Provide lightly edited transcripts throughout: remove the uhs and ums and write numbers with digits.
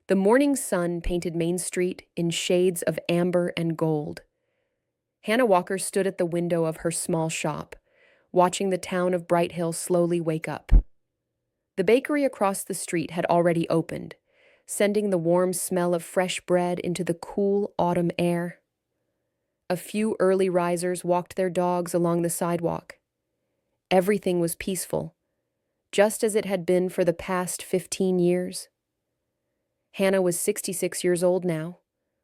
The morning sun painted Main Street in shades of amber and gold. Hannah Walker stood at the window of her small shop, watching the town of Brighthill slowly wake up. The bakery across the street had already opened, sending the warm smell of fresh bread into the cool autumn air. A few early risers walked their dogs along the sidewalk. Everything was peaceful, just as it had been for the past 15 years. Hannah was 66 years old now,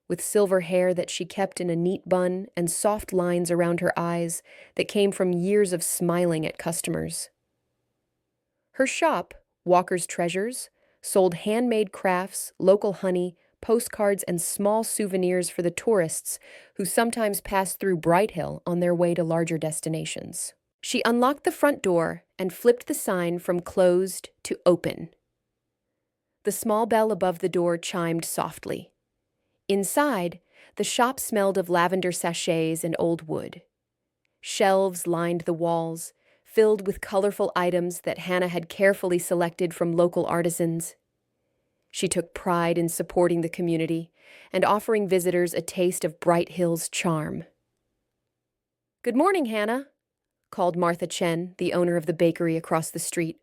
with silver hair that she kept in a neat bun and soft lines around her eyes that came from years of smiling at customers. Her shop, Walker's Treasures, sold handmade crafts, local honey, postcards, and small souvenirs for the tourists who sometimes passed through Brighthill on their way to larger destinations. She unlocked the front door and flipped the sign from closed to open. The small bell above the door chimed softly. Inside, the shop smelled of lavender sachets and old wood. Shelves lined the walls, filled with colorful items that Hannah had carefully selected from local artisans. She took pride in supporting the community and offering visitors a taste of Brighthill's charm. "Good morning, Hannah," called Martha Chen, the owner of the bakery across the street.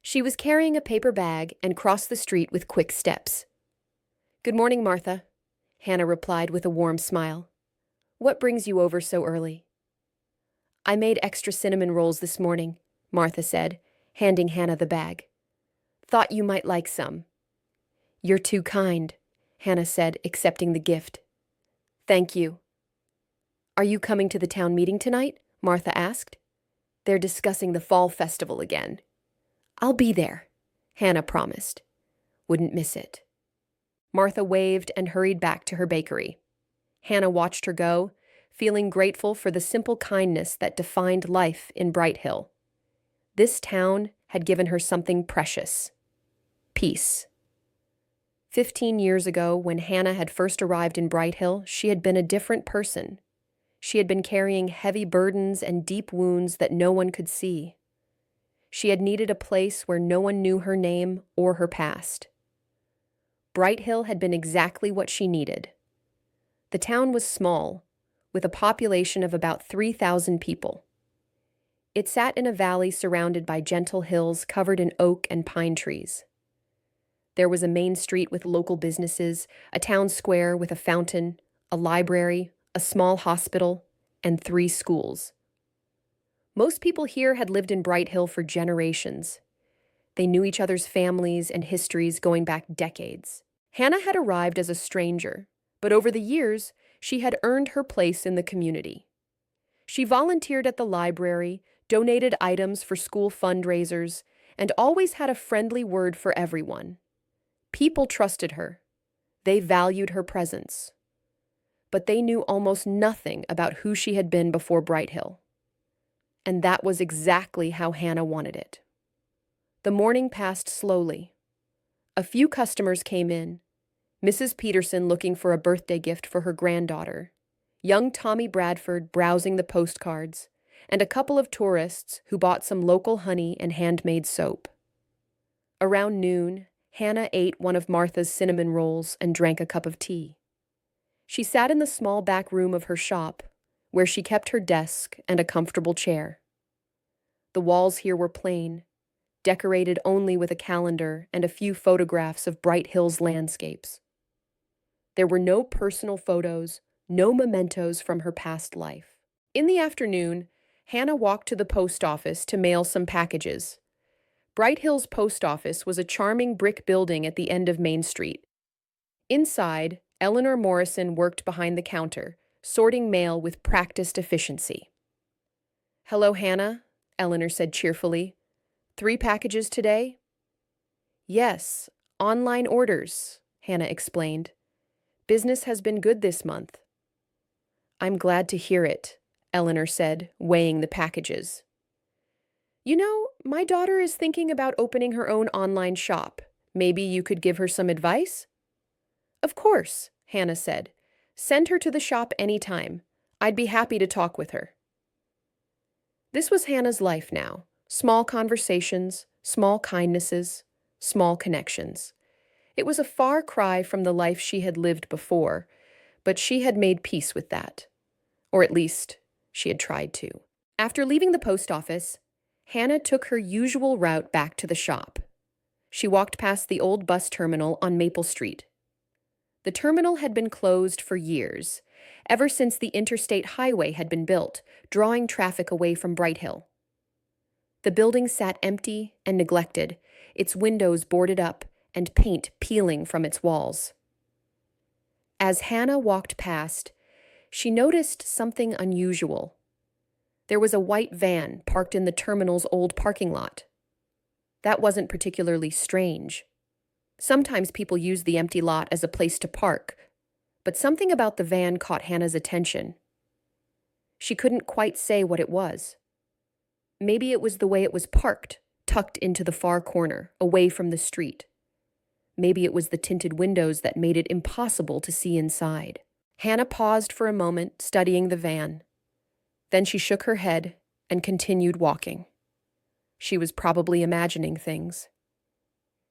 She was carrying a paper bag and crossed the street with quick steps. "Good morning, Martha," Hannah replied with a warm smile. "What brings you over so early?" "I made extra cinnamon rolls this morning," Martha said, handing Hannah the bag. "Thought you might like some." "You're too kind," Hannah said, accepting the gift. "Thank you." "Are you coming to the town meeting tonight?" Martha asked. "They're discussing the fall festival again." "I'll be there," Hannah promised. "Wouldn't miss it." Martha waved and hurried back to her bakery. Hannah watched her go, feeling grateful for the simple kindness that defined life in Brighthill. This town had given her something precious: peace. 15 years ago, when Hannah had first arrived in Brighthill, she had been a different person. She had been carrying heavy burdens and deep wounds that no one could see. She had needed a place where no one knew her name or her past. Brighthill had been exactly what she needed. The town was small, with a population of about 3,000 people. It sat in a valley surrounded by gentle hills covered in oak and pine trees. There was a main street with local businesses, a town square with a fountain, a library, a small hospital, and 3 schools. Most people here had lived in Brighthill for generations. They knew each other's families and histories going back decades. Hannah had arrived as a stranger, but over the years, she had earned her place in the community. She volunteered at the library, donated items for school fundraisers, and always had a friendly word for everyone. People trusted her. They valued her presence. But they knew almost nothing about who she had been before Brighthill. And that was exactly how Hannah wanted it. The morning passed slowly. A few customers came in. Mrs. Peterson looking for a birthday gift for her granddaughter, young Tommy Bradford browsing the postcards, and a couple of tourists who bought some local honey and handmade soap. Around noon, Hannah ate one of Martha's cinnamon rolls and drank a cup of tea. She sat in the small back room of her shop, where she kept her desk and a comfortable chair. The walls here were plain, decorated only with a calendar and a few photographs of Brighthill's landscapes. There were no personal photos, no mementos from her past life. In the afternoon, Hannah walked to the post office to mail some packages. Brighthill's post office was a charming brick building at the end of Main Street. Inside, Eleanor Morrison worked behind the counter, sorting mail with practiced efficiency. "Hello, Hannah," Eleanor said cheerfully. "3 packages today?" "Yes, online orders," Hannah explained. "Business has been good this month." "I'm glad to hear it," Eleanor said, weighing the packages. "You know, my daughter is thinking about opening her own online shop. Maybe you could give her some advice?" "Of course," Hannah said. "Send her to the shop anytime. I'd be happy to talk with her." This was Hannah's life now. Small conversations, small kindnesses, small connections. It was a far cry from the life she had lived before, but she had made peace with that. Or at least, she had tried to. After leaving the post office, Hannah took her usual route back to the shop. She walked past the old bus terminal on Maple Street. The terminal had been closed for years, ever since the interstate highway had been built, drawing traffic away from Brighthill. The building sat empty and neglected, its windows boarded up and paint peeling from its walls. As Hannah walked past, she noticed something unusual. There was a white van parked in the terminal's old parking lot. That wasn't particularly strange. Sometimes people use the empty lot as a place to park, but something about the van caught Hannah's attention. She couldn't quite say what it was. Maybe it was the way it was parked, tucked into the far corner, away from the street. Maybe it was the tinted windows that made it impossible to see inside. Hannah paused for a moment, studying the van. Then she shook her head and continued walking. She was probably imagining things.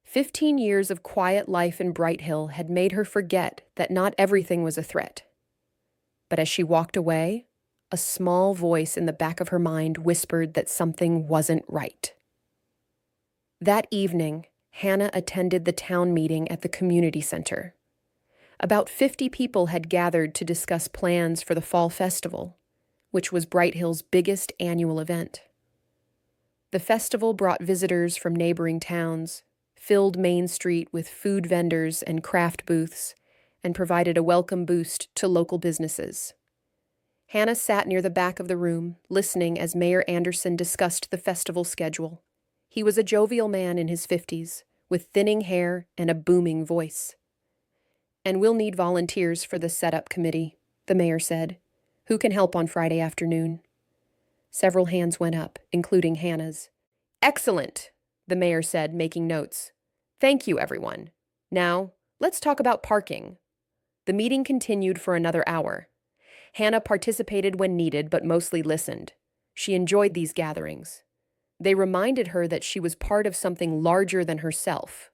15 years of quiet life in Brighthill had made her forget that not everything was a threat. But as she walked away, a small voice in the back of her mind whispered that something wasn't right. That evening, Hannah attended the town meeting at the community center. About 50 people had gathered to discuss plans for the fall festival, which was Brighthill's biggest annual event. The festival brought visitors from neighboring towns, filled Main Street with food vendors and craft booths, and provided a welcome boost to local businesses. Hannah sat near the back of the room, listening as Mayor Anderson discussed the festival schedule. He was a jovial man in his 50s, with thinning hair and a booming voice. "And we'll need volunteers for the setup committee," the mayor said. "Who can help on Friday afternoon?" Several hands went up, including Hannah's. "Excellent," the mayor said, making notes. "Thank you, everyone. Now, let's talk about parking." The meeting continued for another hour. Hannah participated when needed, but mostly listened. She enjoyed these gatherings. They reminded her that she was part of something larger than herself.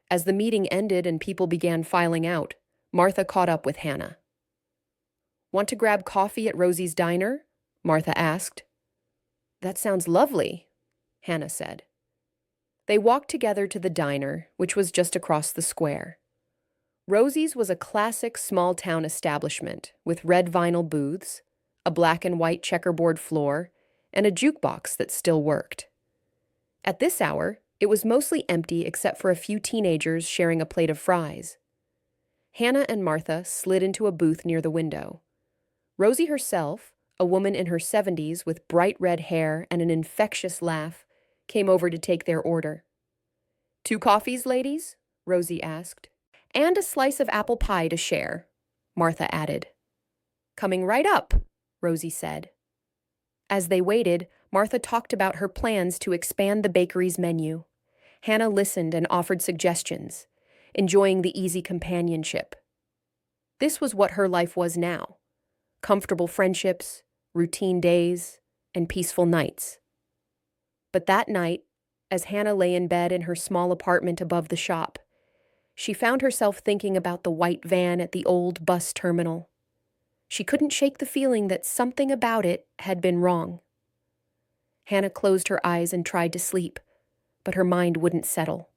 As the meeting ended and people began filing out, Martha caught up with Hannah. "Want to grab coffee at Rosie's Diner?" Martha asked. "That sounds lovely," Hannah said. They walked together to the diner, which was just across the square. Rosie's was a classic small-town establishment with red vinyl booths, a black and white checkerboard floor, and a jukebox that still worked. At this hour, it was mostly empty except for a few teenagers sharing a plate of fries. Hannah and Martha slid into a booth near the window. Rosie herself, a woman in her 70s with bright red hair and an infectious laugh, came over to take their order. "2 coffees, ladies?" Rosie asked. "And a slice of apple pie to share," Martha added. "Coming right up," Rosie said. As they waited, Martha talked about her plans to expand the bakery's menu. Hannah listened and offered suggestions, enjoying the easy companionship. This was what her life was now: comfortable friendships, routine days, and peaceful nights. But that night, as Hannah lay in bed in her small apartment above the shop, she found herself thinking about the white van at the old bus terminal. She couldn't shake the feeling that something about it had been wrong. Hannah closed her eyes and tried to sleep, but her mind wouldn't settle.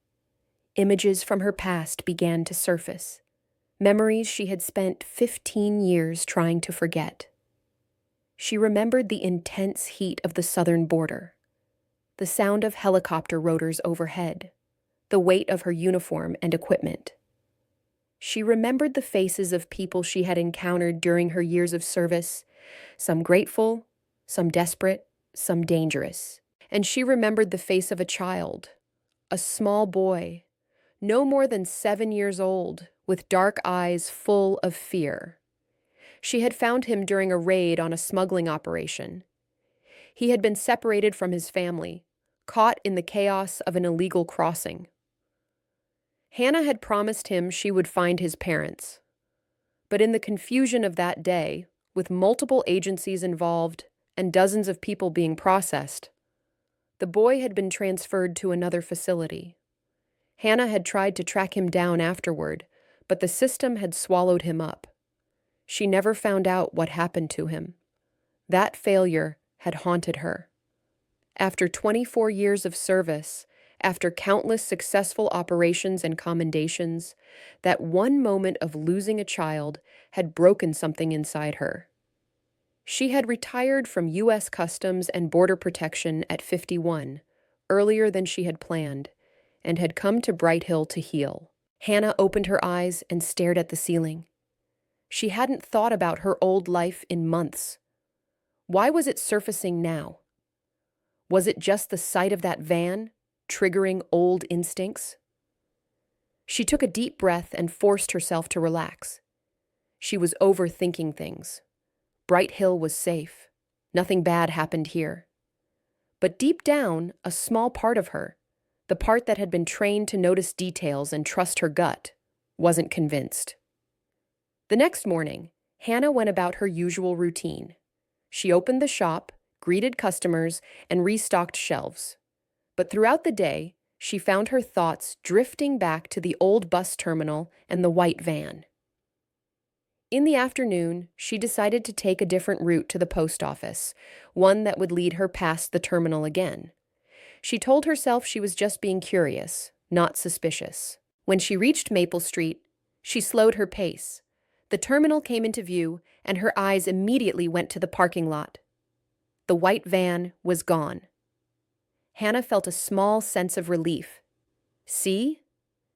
Images from her past began to surface, memories she had spent 15 years trying to forget. She remembered the intense heat of the southern border, the sound of helicopter rotors overhead, the weight of her uniform and equipment. She remembered the faces of people she had encountered during her years of service, some grateful, some desperate, some dangerous. And she remembered the face of a child, a small boy, no more than 7 years old, with dark eyes full of fear. She had found him during a raid on a smuggling operation. He had been separated from his family, caught in the chaos of an illegal crossing. Hannah had promised him she would find his parents. But in the confusion of that day, with multiple agencies involved and dozens of people being processed, the boy had been transferred to another facility. Hannah had tried to track him down afterward, but the system had swallowed him up. She never found out what happened to him. That failure had haunted her. After 24 years of service, after countless successful operations and commendations, that one moment of losing a child had broken something inside her. She had retired from U.S. Customs and Border Protection at 51, earlier than she had planned, and had come to Brighthill to heal. Hannah opened her eyes and stared at the ceiling. She hadn't thought about her old life in months. Why was it surfacing now? Was it just the sight of that van, triggering old instincts? She took a deep breath and forced herself to relax. She was overthinking things. Brighthill was safe. Nothing bad happened here. But deep down, a small part of her, the part that had been trained to notice details and trust her gut, wasn't convinced. The next morning, Hannah went about her usual routine. She opened the shop, greeted customers, and restocked shelves. But throughout the day, she found her thoughts drifting back to the old bus terminal and the white van. In the afternoon, she decided to take a different route to the post office, one that would lead her past the terminal again. She told herself she was just being curious, not suspicious. When she reached Maple Street, she slowed her pace. The terminal came into view, and her eyes immediately went to the parking lot. The white van was gone. Hannah felt a small sense of relief. See?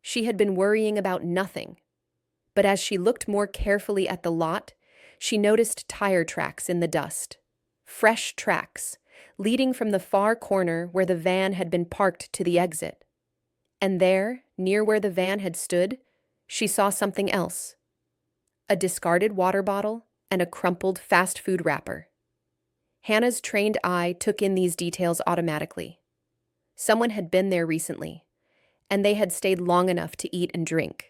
She had been worrying about nothing. But as she looked more carefully at the lot, she noticed tire tracks in the dust. Fresh tracks, leading from the far corner where the van had been parked to the exit. And there, near where the van had stood, she saw something else. A discarded water bottle and a crumpled fast food wrapper. Hannah's trained eye took in these details automatically. Someone had been there recently, and they had stayed long enough to eat and drink.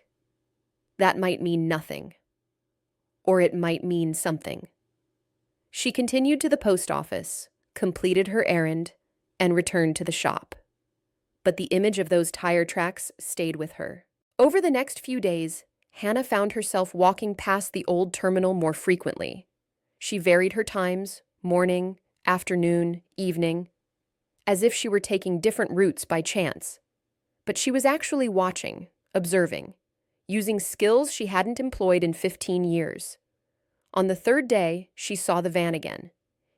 That might mean nothing. Or it might mean something. She continued to the post office, completed her errand, and returned to the shop. But the image of those tire tracks stayed with her. Over the next few days, Hannah found herself walking past the old terminal more frequently. She varied her times, morning, afternoon, evening, as if she were taking different routes by chance. But she was actually watching, observing, using skills she hadn't employed in 15 years. On the third day, she saw the van again.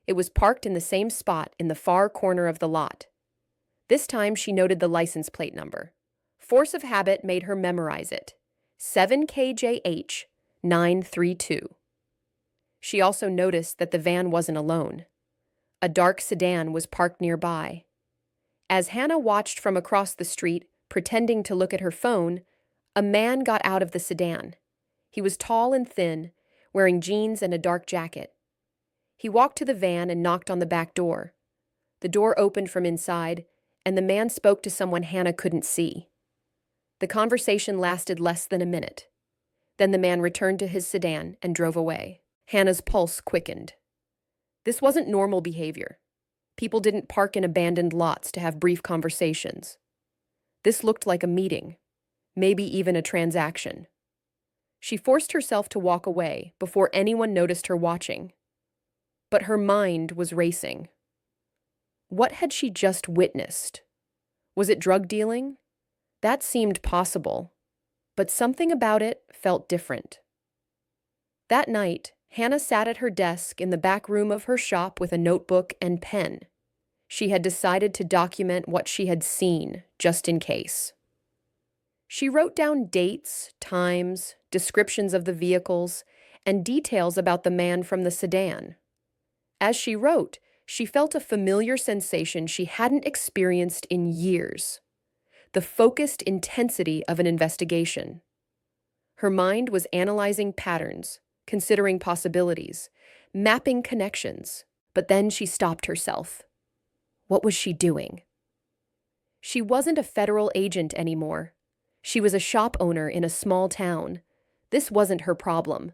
It was parked in the same spot in the far corner of the lot. This time she noted the license plate number. Force of habit made her memorize it. 7KJH 932. She also noticed that the van wasn't alone. A dark sedan was parked nearby. As Hannah watched from across the street, pretending to look at her phone, a man got out of the sedan. He was tall and thin, wearing jeans and a dark jacket. He walked to the van and knocked on the back door. The door opened from inside, and the man spoke to someone Hannah couldn't see. The conversation lasted less than a minute. Then the man returned to his sedan and drove away. Hannah's pulse quickened. This wasn't normal behavior. People didn't park in abandoned lots to have brief conversations. This looked like a meeting, maybe even a transaction. She forced herself to walk away before anyone noticed her watching. But her mind was racing. What had she just witnessed? Was it drug dealing? That seemed possible, but something about it felt different. That night, Hannah sat at her desk in the back room of her shop with a notebook and pen. She had decided to document what she had seen, just in case. She wrote down dates, times, descriptions of the vehicles, and details about the man from the sedan. As she wrote, she felt a familiar sensation she hadn't experienced in years. The focused intensity of an investigation. Her mind was analyzing patterns, considering possibilities, mapping connections, but then she stopped herself. What was she doing? She wasn't a federal agent anymore. She was a shop owner in a small town. This wasn't her problem.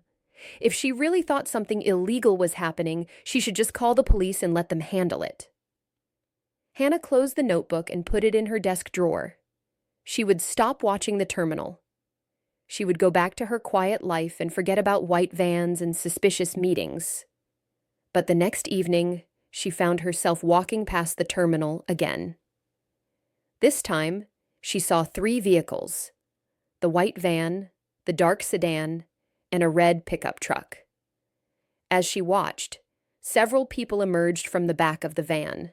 If she really thought something illegal was happening, she should just call the police and let them handle it. Hannah closed the notebook and put it in her desk drawer. She would stop watching the terminal. She would go back to her quiet life and forget about white vans and suspicious meetings. But the next evening, she found herself walking past the terminal again. This time, she saw 3 vehicles: the white van, the dark sedan, and a red pickup truck. As she watched, several people emerged from the back of the van.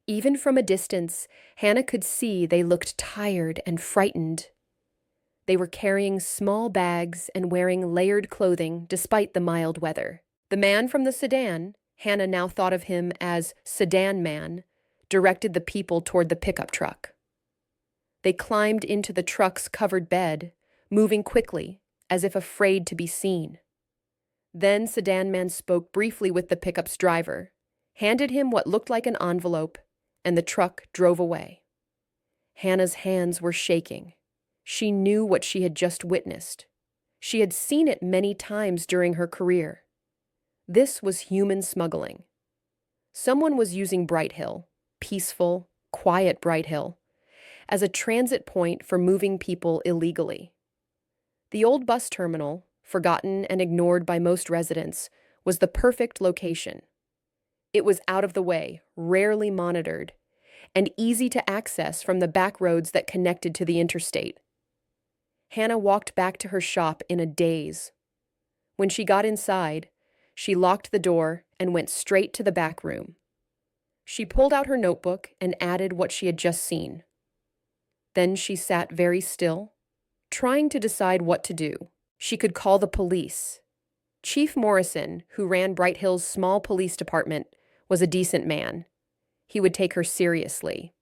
Even from a distance, Hannah could see they looked tired and frightened. They were carrying small bags and wearing layered clothing despite the mild weather. The man from the sedan, Hannah now thought of him as Sedan Man, directed the people toward the pickup truck. They climbed into the truck's covered bed, moving quickly, as if afraid to be seen. Then Sedan Man spoke briefly with the pickup's driver, handed him what looked like an envelope, and the truck drove away. Hannah's hands were shaking. She knew what she had just witnessed. She had seen it many times during her career. This was human smuggling. Someone was using Brighthill, peaceful, quiet Brighthill, as a transit point for moving people illegally. The old bus terminal, forgotten and ignored by most residents, was the perfect location. It was out of the way, rarely monitored, and easy to access from the back roads that connected to the interstate. Hannah walked back to her shop in a daze. When she got inside, she locked the door and went straight to the back room. She pulled out her notebook and added what she had just seen. Then she sat very still, trying to decide what to do. She could call the police. Chief Morrison, who ran Brighthill's small police department, was a decent man. He would take her seriously.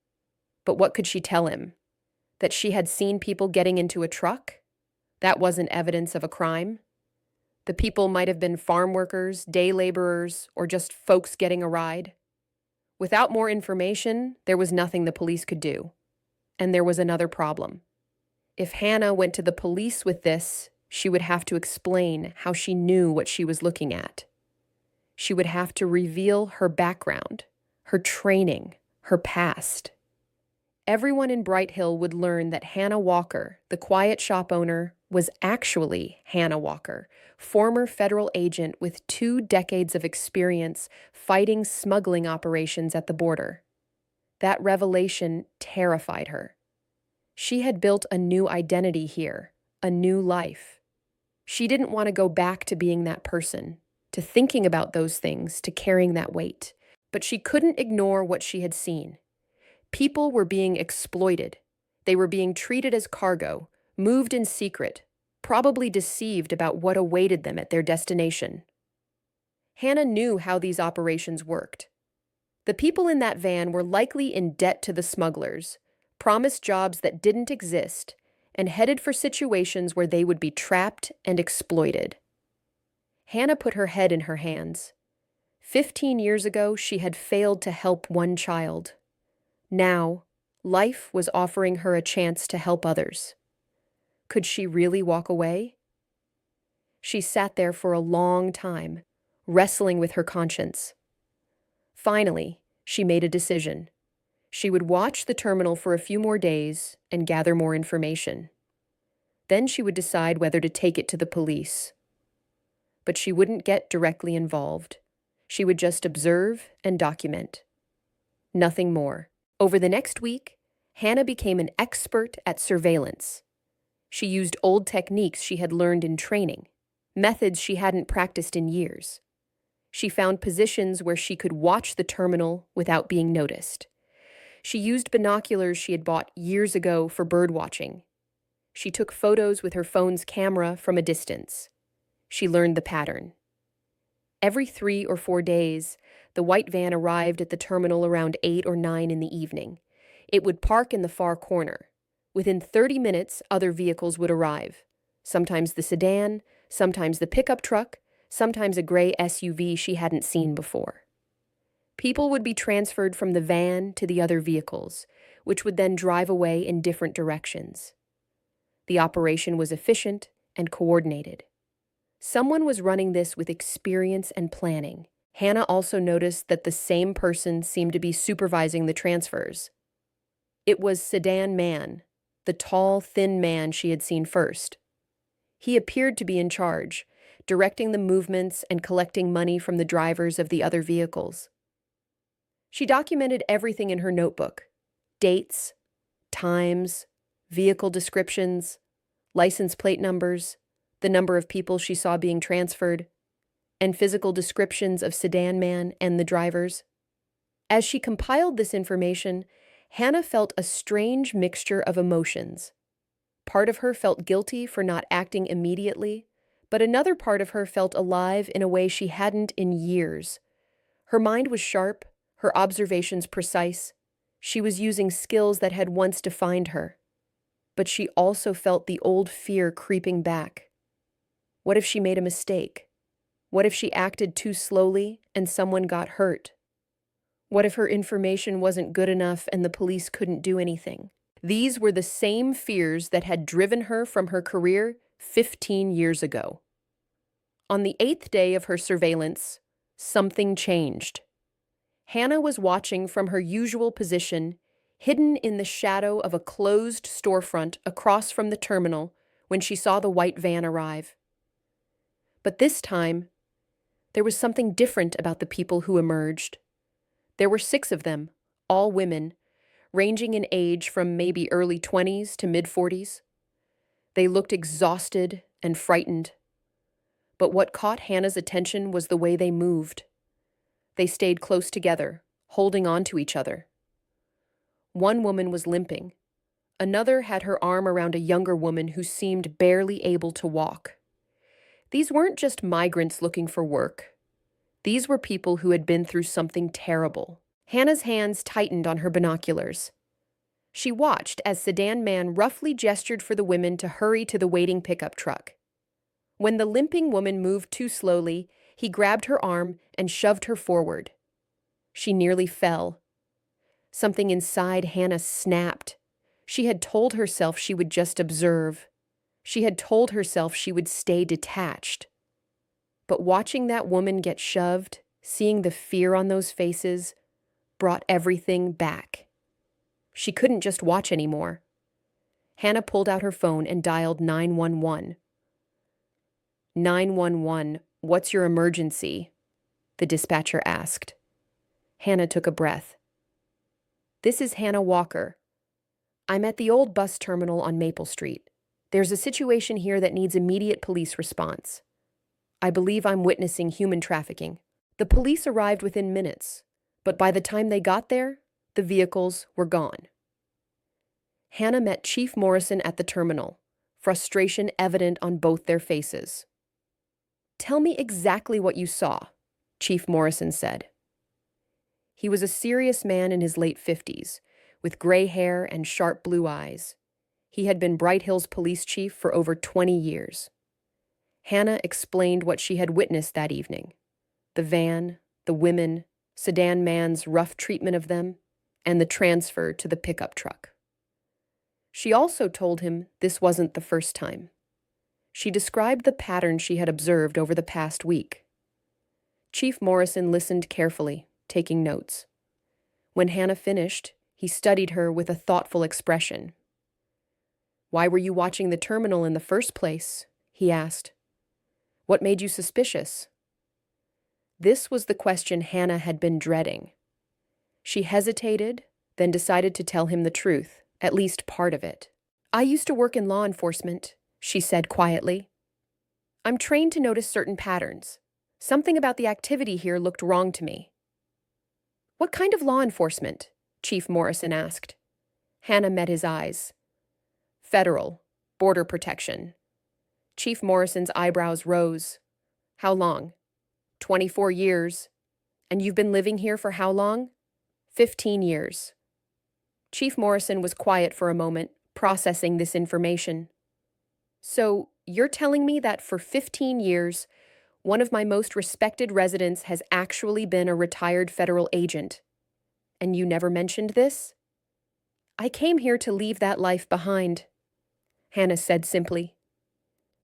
But what could she tell him? That she had seen people getting into a truck? That wasn't evidence of a crime. The people might have been farm workers, day laborers, or just folks getting a ride. Without more information, there was nothing the police could do. And there was another problem. If Hannah went to the police with this, she would have to explain how she knew what she was looking at. She would have to reveal her background, her training, her past. Everyone in Brighthill would learn that Hannah Walker, the quiet shop owner, was actually Hannah Walker, former federal agent with 2 decades of experience fighting smuggling operations at the border. That revelation terrified her. She had built a new identity here, a new life. She didn't want to go back to being that person, to thinking about those things, to carrying that weight. But she couldn't ignore what she had seen. People were being exploited. They were being treated as cargo, moved in secret, probably deceived about what awaited them at their destination. Hannah knew how these operations worked. The people in that van were likely in debt to the smugglers, promised jobs that didn't exist, and headed for situations where they would be trapped and exploited. Hannah put her head in her hands. 15 years ago, she had failed to help one child. Now, life was offering her a chance to help others. Could she really walk away? She sat there for a long time, wrestling with her conscience. Finally, she made a decision. She would watch the terminal for a few more days and gather more information. Then she would decide whether to take it to the police. But she wouldn't get directly involved. She would just observe and document. Nothing more. Over the next week, Hannah became an expert at surveillance. She used old techniques she had learned in training, methods she hadn't practiced in years. She found positions where she could watch the terminal without being noticed. She used binoculars she had bought years ago for bird watching. She took photos with her phone's camera from a distance. She learned the pattern. Every 3 or 4 days, the white van arrived at the terminal around 8 or 9 in the evening. It would park in the far corner. Within 30 minutes, other vehicles would arrive. Sometimes the sedan, sometimes the pickup truck, sometimes a gray SUV she hadn't seen before. People would be transferred from the van to the other vehicles, which would then drive away in different directions. The operation was efficient and coordinated. Someone was running this with experience and planning. Hannah also noticed that the same person seemed to be supervising the transfers. It was Sedan Man, the tall, thin man she had seen first. He appeared to be in charge, directing the movements and collecting money from the drivers of the other vehicles. She documented everything in her notebook: dates, times, vehicle descriptions, license plate numbers, the number of people she saw being transferred, and physical descriptions of Sedan Man and the drivers. As she compiled this information, Hannah felt a strange mixture of emotions. Part of her felt guilty for not acting immediately, but another part of her felt alive in a way she hadn't in years. Her mind was sharp, her observations precise. She was using skills that had once defined her. But she also felt the old fear creeping back. What if she made a mistake? What if she acted too slowly and someone got hurt? What if her information wasn't good enough and the police couldn't do anything? These were the same fears that had driven her from her career 15 years ago. On the 8th day of her surveillance, something changed. Hannah was watching from her usual position, hidden in the shadow of a closed storefront across from the terminal, when she saw the white van arrive. But this time, there was something different about the people who emerged. There were 6 of them, all women, ranging in age from maybe early 20s to mid-40s. They looked exhausted and frightened. But what caught Hannah's attention was the way they moved. They stayed close together, holding on to each other. One woman was limping. Another had her arm around a younger woman who seemed barely able to walk. These weren't just migrants looking for work. These were people who had been through something terrible. Hannah's hands tightened on her binoculars. She watched as Sedan Man roughly gestured for the women to hurry to the waiting pickup truck. When the limping woman moved too slowly, he grabbed her arm and shoved her forward. She nearly fell. Something inside Hannah snapped. She had told herself she would just observe. She had told herself she would stay detached. But watching that woman get shoved, seeing the fear on those faces, brought everything back. She couldn't just watch anymore. Hannah pulled out her phone and dialed 911. 911, what's your emergency? The dispatcher asked. Hannah took a breath. This is Hannah Walker. I'm at the old bus terminal on Maple Street. There's a situation here that needs immediate police response. I believe I'm witnessing human trafficking. The police arrived within minutes, but by the time they got there, the vehicles were gone. Hannah met Chief Morrison at the terminal, frustration evident on both their faces. Tell me exactly what you saw, Chief Morrison said. He was a serious man in his late 50s, with gray hair and sharp blue eyes. He had been Brightill's police chief for over 20 years. Hannah explained what she had witnessed that evening: the van, the women, Sedan Man's rough treatment of them, and the transfer to the pickup truck. She also told him this wasn't the first time. She described the pattern she had observed over the past week. Chief Morrison listened carefully, taking notes. When Hannah finished, he studied her with a thoughtful expression. Why were you watching the terminal in the first place? He asked. What made you suspicious? This was the question Hannah had been dreading. She hesitated, then decided to tell him the truth, at least part of it. I used to work in law enforcement, she said quietly. I'm trained to notice certain patterns. Something about the activity here looked wrong to me. What kind of law enforcement? Chief Morrison asked. Hannah met his eyes. Federal, border protection. Chief Morrison's eyebrows rose. How long? 24 years. And you've been living here for how long? 15 years. Chief Morrison was quiet for a moment, processing this information. So, you're telling me that for 15 years, one of my most respected residents has actually been a retired federal agent. And you never mentioned this? I came here to leave that life behind, Hannah said simply.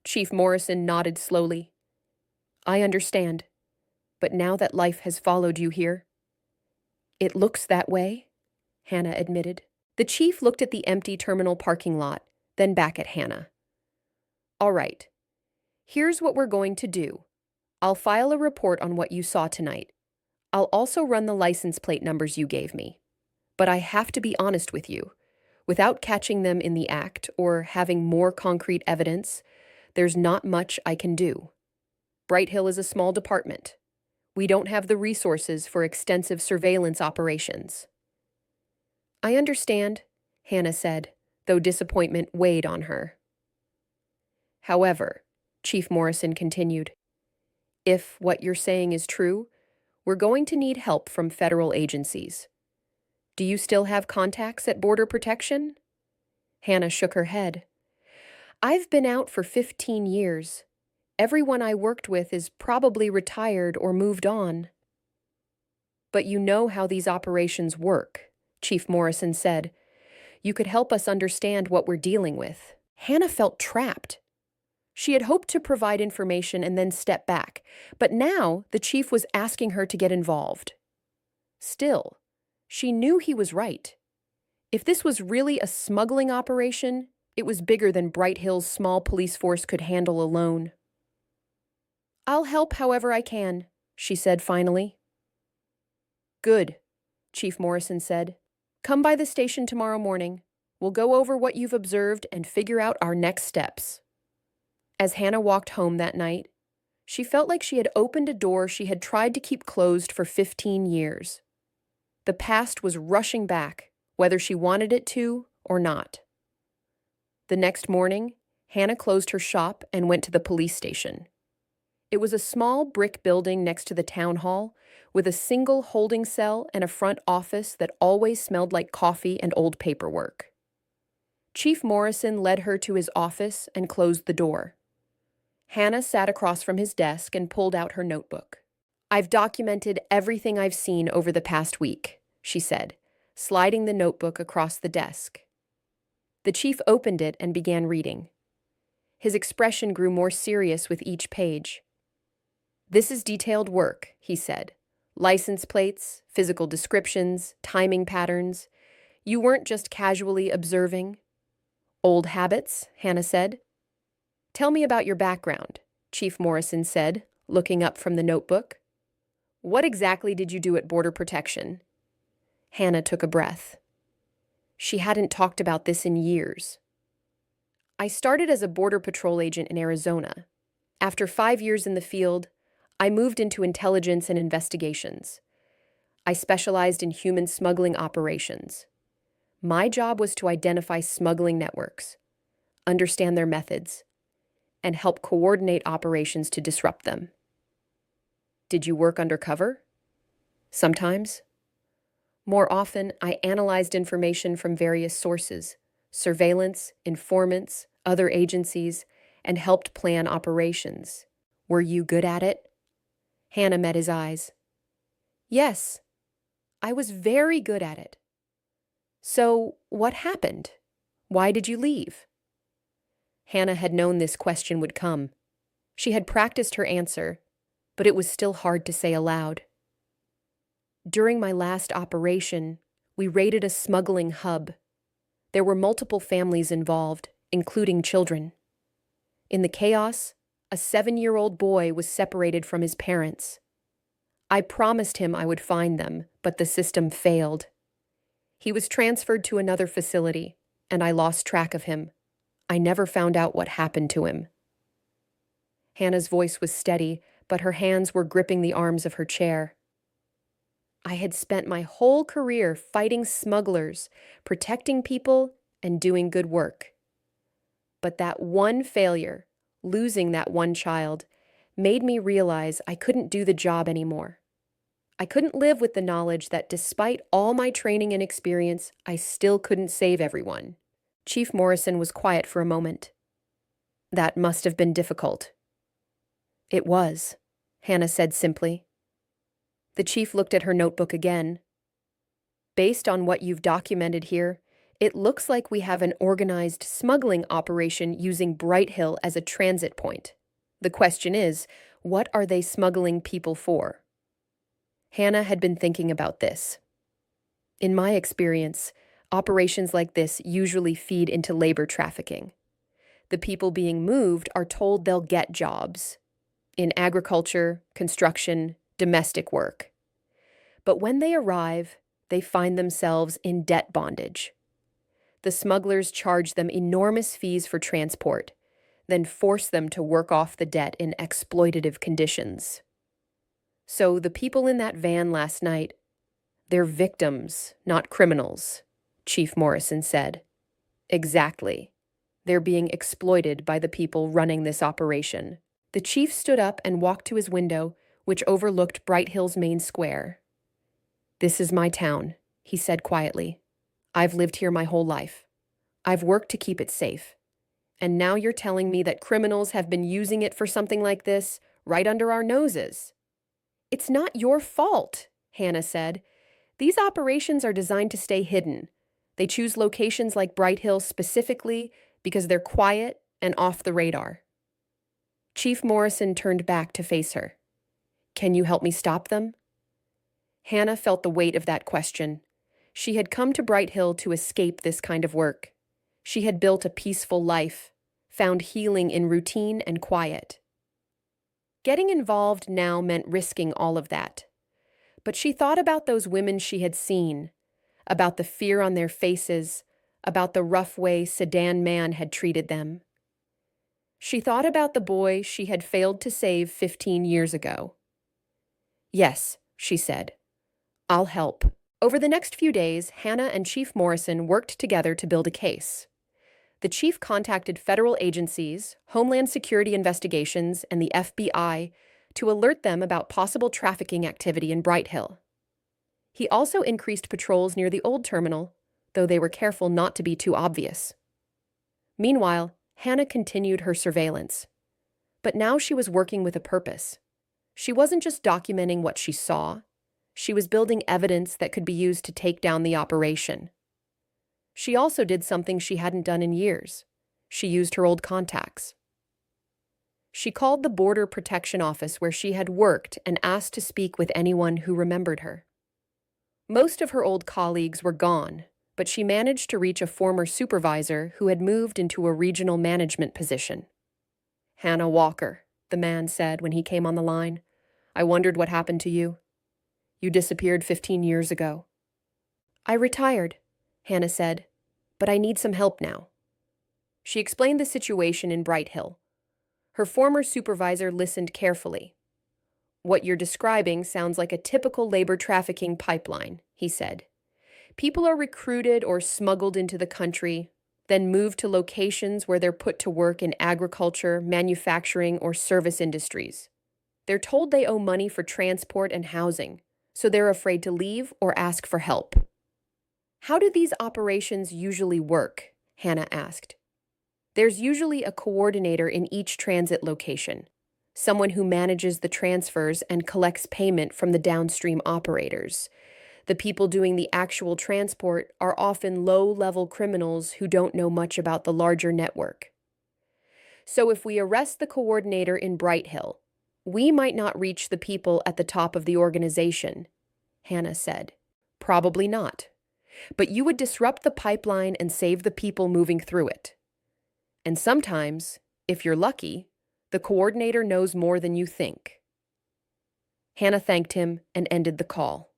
Chief Morrison nodded slowly. I understand, but now that life has followed you here. It looks that way, Hannah admitted. The chief looked at the empty terminal parking lot, then back at Hannah. All right, here's what we're going to do. I'll file a report on what you saw tonight. I'll also run the license plate numbers you gave me. But I have to be honest with you. Without catching them in the act or having more concrete evidence, there's not much I can do. Brighthill is a small department. We don't have the resources for extensive surveillance operations. I understand, Hannah said, though disappointment weighed on her. However, Chief Morrison continued, if what you're saying is true, we're going to need help from federal agencies. Do you still have contacts at Border Protection? Hannah shook her head. I've been out for 15 years. Everyone I worked with is probably retired or moved on. But you know how these operations work, Chief Morrison said. You could help us understand what we're dealing with. Hannah felt trapped. She had hoped to provide information and then step back, but now the chief was asking her to get involved. Still, she knew he was right. If this was really a smuggling operation, it was bigger than Brighthill's small police force could handle alone. I'll help however I can, she said finally. Good, Chief Morrison said. Come by the station tomorrow morning. We'll go over what you've observed and figure out our next steps. As Hannah walked home that night, she felt like she had opened a door she had tried to keep closed for 15 years. The past was rushing back, whether she wanted it to or not. The next morning, Hannah closed her shop and went to the police station. It was a small brick building next to the town hall, with a single holding cell and a front office that always smelled like coffee and old paperwork. Chief Morrison led her to his office and closed the door. Hannah sat across from his desk and pulled out her notebook. I've documented everything I've seen over the past week, she said, sliding the notebook across the desk. The chief opened it and began reading. His expression grew more serious with each page. This is detailed work, he said. License plates, physical descriptions, timing patterns. You weren't just casually observing. Old habits, Hannah said. Tell me about your background, Chief Morrison said, looking up from the notebook. What exactly did you do at Border Protection? Hannah took a breath. She hadn't talked about this in years. I started as a Border Patrol agent in Arizona. After 5 years in the field, I moved into intelligence and investigations. I specialized in human smuggling operations. My job was to identify smuggling networks, understand their methods, and help coordinate operations to disrupt them. Did you work undercover? Sometimes. More often, I analyzed information from various sources, surveillance, informants, other agencies, and helped plan operations. Were you good at it? Hannah met his eyes. Yes, I was very good at it. So, what happened? Why did you leave? Hannah had known this question would come. She had practiced her answer, but it was still hard to say aloud. During my last operation, we raided a smuggling hub. There were multiple families involved, including children. In the chaos, a 7-year-old boy was separated from his parents. I promised him I would find them, but the system failed. He was transferred to another facility, and I lost track of him. I never found out what happened to him. Hannah's voice was steady, but her hands were gripping the arms of her chair. I had spent my whole career fighting smugglers, protecting people, and doing good work. But that one failure, losing that one child, made me realize I couldn't do the job anymore. I couldn't live with the knowledge that despite all my training and experience, I still couldn't save everyone. Chief Morrison was quiet for a moment. That must have been difficult. It was, Hannah said simply. The chief looked at her notebook again. Based on what you've documented here, it looks like we have an organized smuggling operation using Brighthill as a transit point. The question is, what are they smuggling people for? Hannah had been thinking about this. In my experience, Operations like this usually feed into labor trafficking. The people being moved are told they'll get jobs in agriculture, construction, domestic work. But when they arrive, they find themselves in debt bondage. The smugglers charge them enormous fees for transport, then force them to work off the debt in exploitative conditions. So the people in that van last night, they're victims, not criminals, Chief Morrison said. Exactly. They're being exploited by the people running this operation. The chief stood up and walked to his window, which overlooked Brighthill's main square. This is my town, he said quietly. I've lived here my whole life. I've worked to keep it safe. And now you're telling me that criminals have been using it for something like this right under our noses. It's not your fault, Hannah said. These operations are designed to stay hidden. They choose locations like Brighthill specifically because they're quiet and off the radar. Chief Morrison turned back to face her. Can you help me stop them? Hannah felt the weight of that question. She had come to Brighthill to escape this kind of work. She had built a peaceful life, found healing in routine and quiet. Getting involved now meant risking all of that. But she thought about those women she had seen, about the fear on their faces, about the rough way Sedan Man had treated them. She thought about the boy she had failed to save 15 years ago. Yes, she said. I'll help. Over the next few days, Hannah and Chief Morrison worked together to build a case. The chief contacted federal agencies, Homeland Security Investigations, and the FBI to alert them about possible trafficking activity in Brighthill. He also increased patrols near the old terminal, though they were careful not to be too obvious. Meanwhile, Hannah continued her surveillance. But now she was working with a purpose. She wasn't just documenting what she saw. She was building evidence that could be used to take down the operation. She also did something she hadn't done in years. She used her old contacts. She called the Border Protection Office where she had worked and asked to speak with anyone who remembered her. Most of her old colleagues were gone, but she managed to reach a former supervisor who had moved into a regional management position. Hannah Walker, the man said when he came on the line. I wondered what happened to you. You disappeared 15 years ago. I retired, Hannah said, but I need some help now. She explained the situation in Brighthill. Her former supervisor listened carefully. What you're describing sounds like a typical labor trafficking pipeline, he said. People are recruited or smuggled into the country, then moved to locations where they're put to work in agriculture, manufacturing, or service industries. They're told they owe money for transport and housing, so they're afraid to leave or ask for help. How do these operations usually work? Hannah asked. There's usually a coordinator in each transit location, someone who manages the transfers and collects payment from the downstream operators. The people doing the actual transport are often low-level criminals who don't know much about the larger network. So if we arrest the coordinator in Brighthill, we might not reach the people at the top of the organization, Hannah said. Probably not. But you would disrupt the pipeline and save the people moving through it. And sometimes, if you're lucky, the coordinator knows more than you think. Hannah thanked him and ended the call.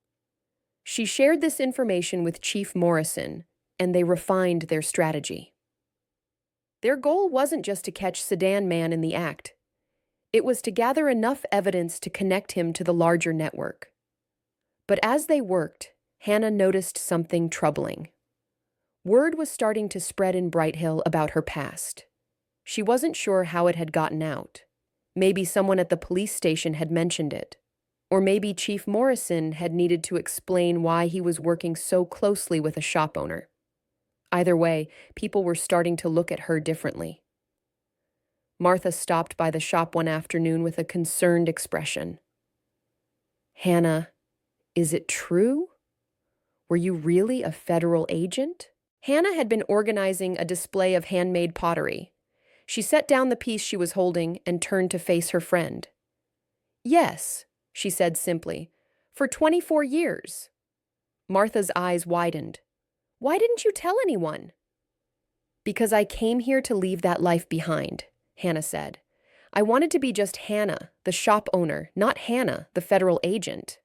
She shared this information with Chief Morrison, and they refined their strategy. Their goal wasn't just to catch Sedan Man in the act. It was to gather enough evidence to connect him to the larger network. But as they worked, Hannah noticed something troubling. Word was starting to spread in Brighthill about her past. She wasn't sure how it had gotten out. Maybe someone at the police station had mentioned it. Or maybe Chief Morrison had needed to explain why he was working so closely with a shop owner. Either way, people were starting to look at her differently. Martha stopped by the shop one afternoon with a concerned expression. Hannah, is it true? Were you really a federal agent? Hannah had been organizing a display of handmade pottery. She set down the piece she was holding and turned to face her friend. Yes, she said simply, for 24 years. Martha's eyes widened. Why didn't you tell anyone? Because I came here to leave that life behind, Hannah said. I wanted to be just Hannah, the shop owner, not Hannah, the federal agent.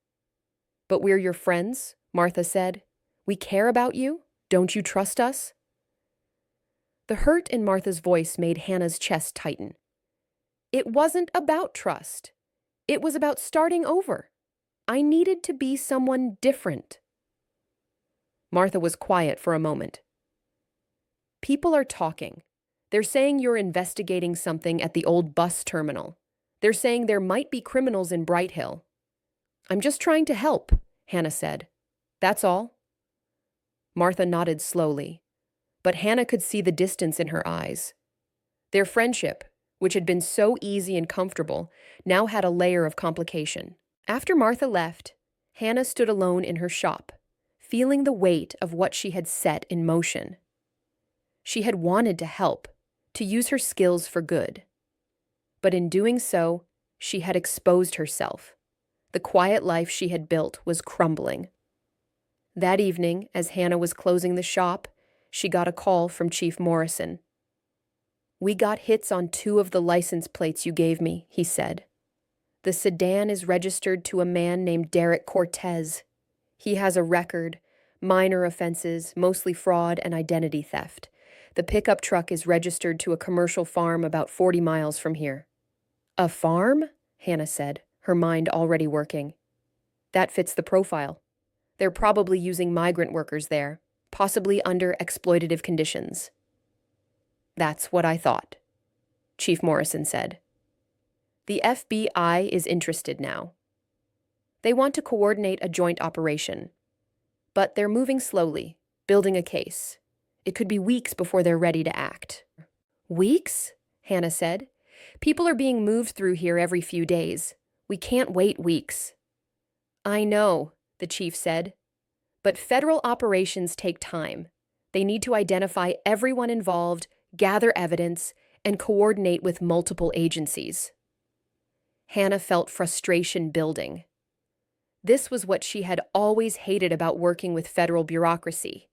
But we're your friends, Martha said. We care about you. Don't you trust us? The hurt in Martha's voice made Hannah's chest tighten. It wasn't about trust. It was about starting over. I needed to be someone different. Martha was quiet for a moment. People are talking. They're saying you're investigating something at the old bus terminal. They're saying there might be criminals in Brighthill. I'm just trying to help, Hannah said. That's all. Martha nodded slowly, but Hannah could see the distance in her eyes. Their friendship, which had been so easy and comfortable, now had a layer of complication. After Martha left, Hannah stood alone in her shop, feeling the weight of what she had set in motion. She had wanted to help, to use her skills for good. But in doing so, she had exposed herself. The quiet life she had built was crumbling. That evening, as Hannah was closing the shop, she got a call from Chief Morrison. We got hits on 2 of the license plates you gave me, he said. The sedan is registered to a man named Derek Cortez. He has a record, minor offenses, mostly fraud and identity theft. The pickup truck is registered to a commercial farm about 40 miles from here. A farm? Hannah said, her mind already working. That fits the profile. They're probably using migrant workers there, possibly under exploitative conditions. That's what I thought, Chief Morrison said. The FBI is interested now. They want to coordinate a joint operation, but they're moving slowly, building a case. It could be weeks before they're ready to act. Weeks? Hannah said. People are being moved through here every few days. We can't wait weeks. I know, the chief said, but federal operations take time. They need to identify everyone involved, gather evidence, and coordinate with multiple agencies. Hannah felt frustration building. This was what she had always hated about working with federal bureaucracy.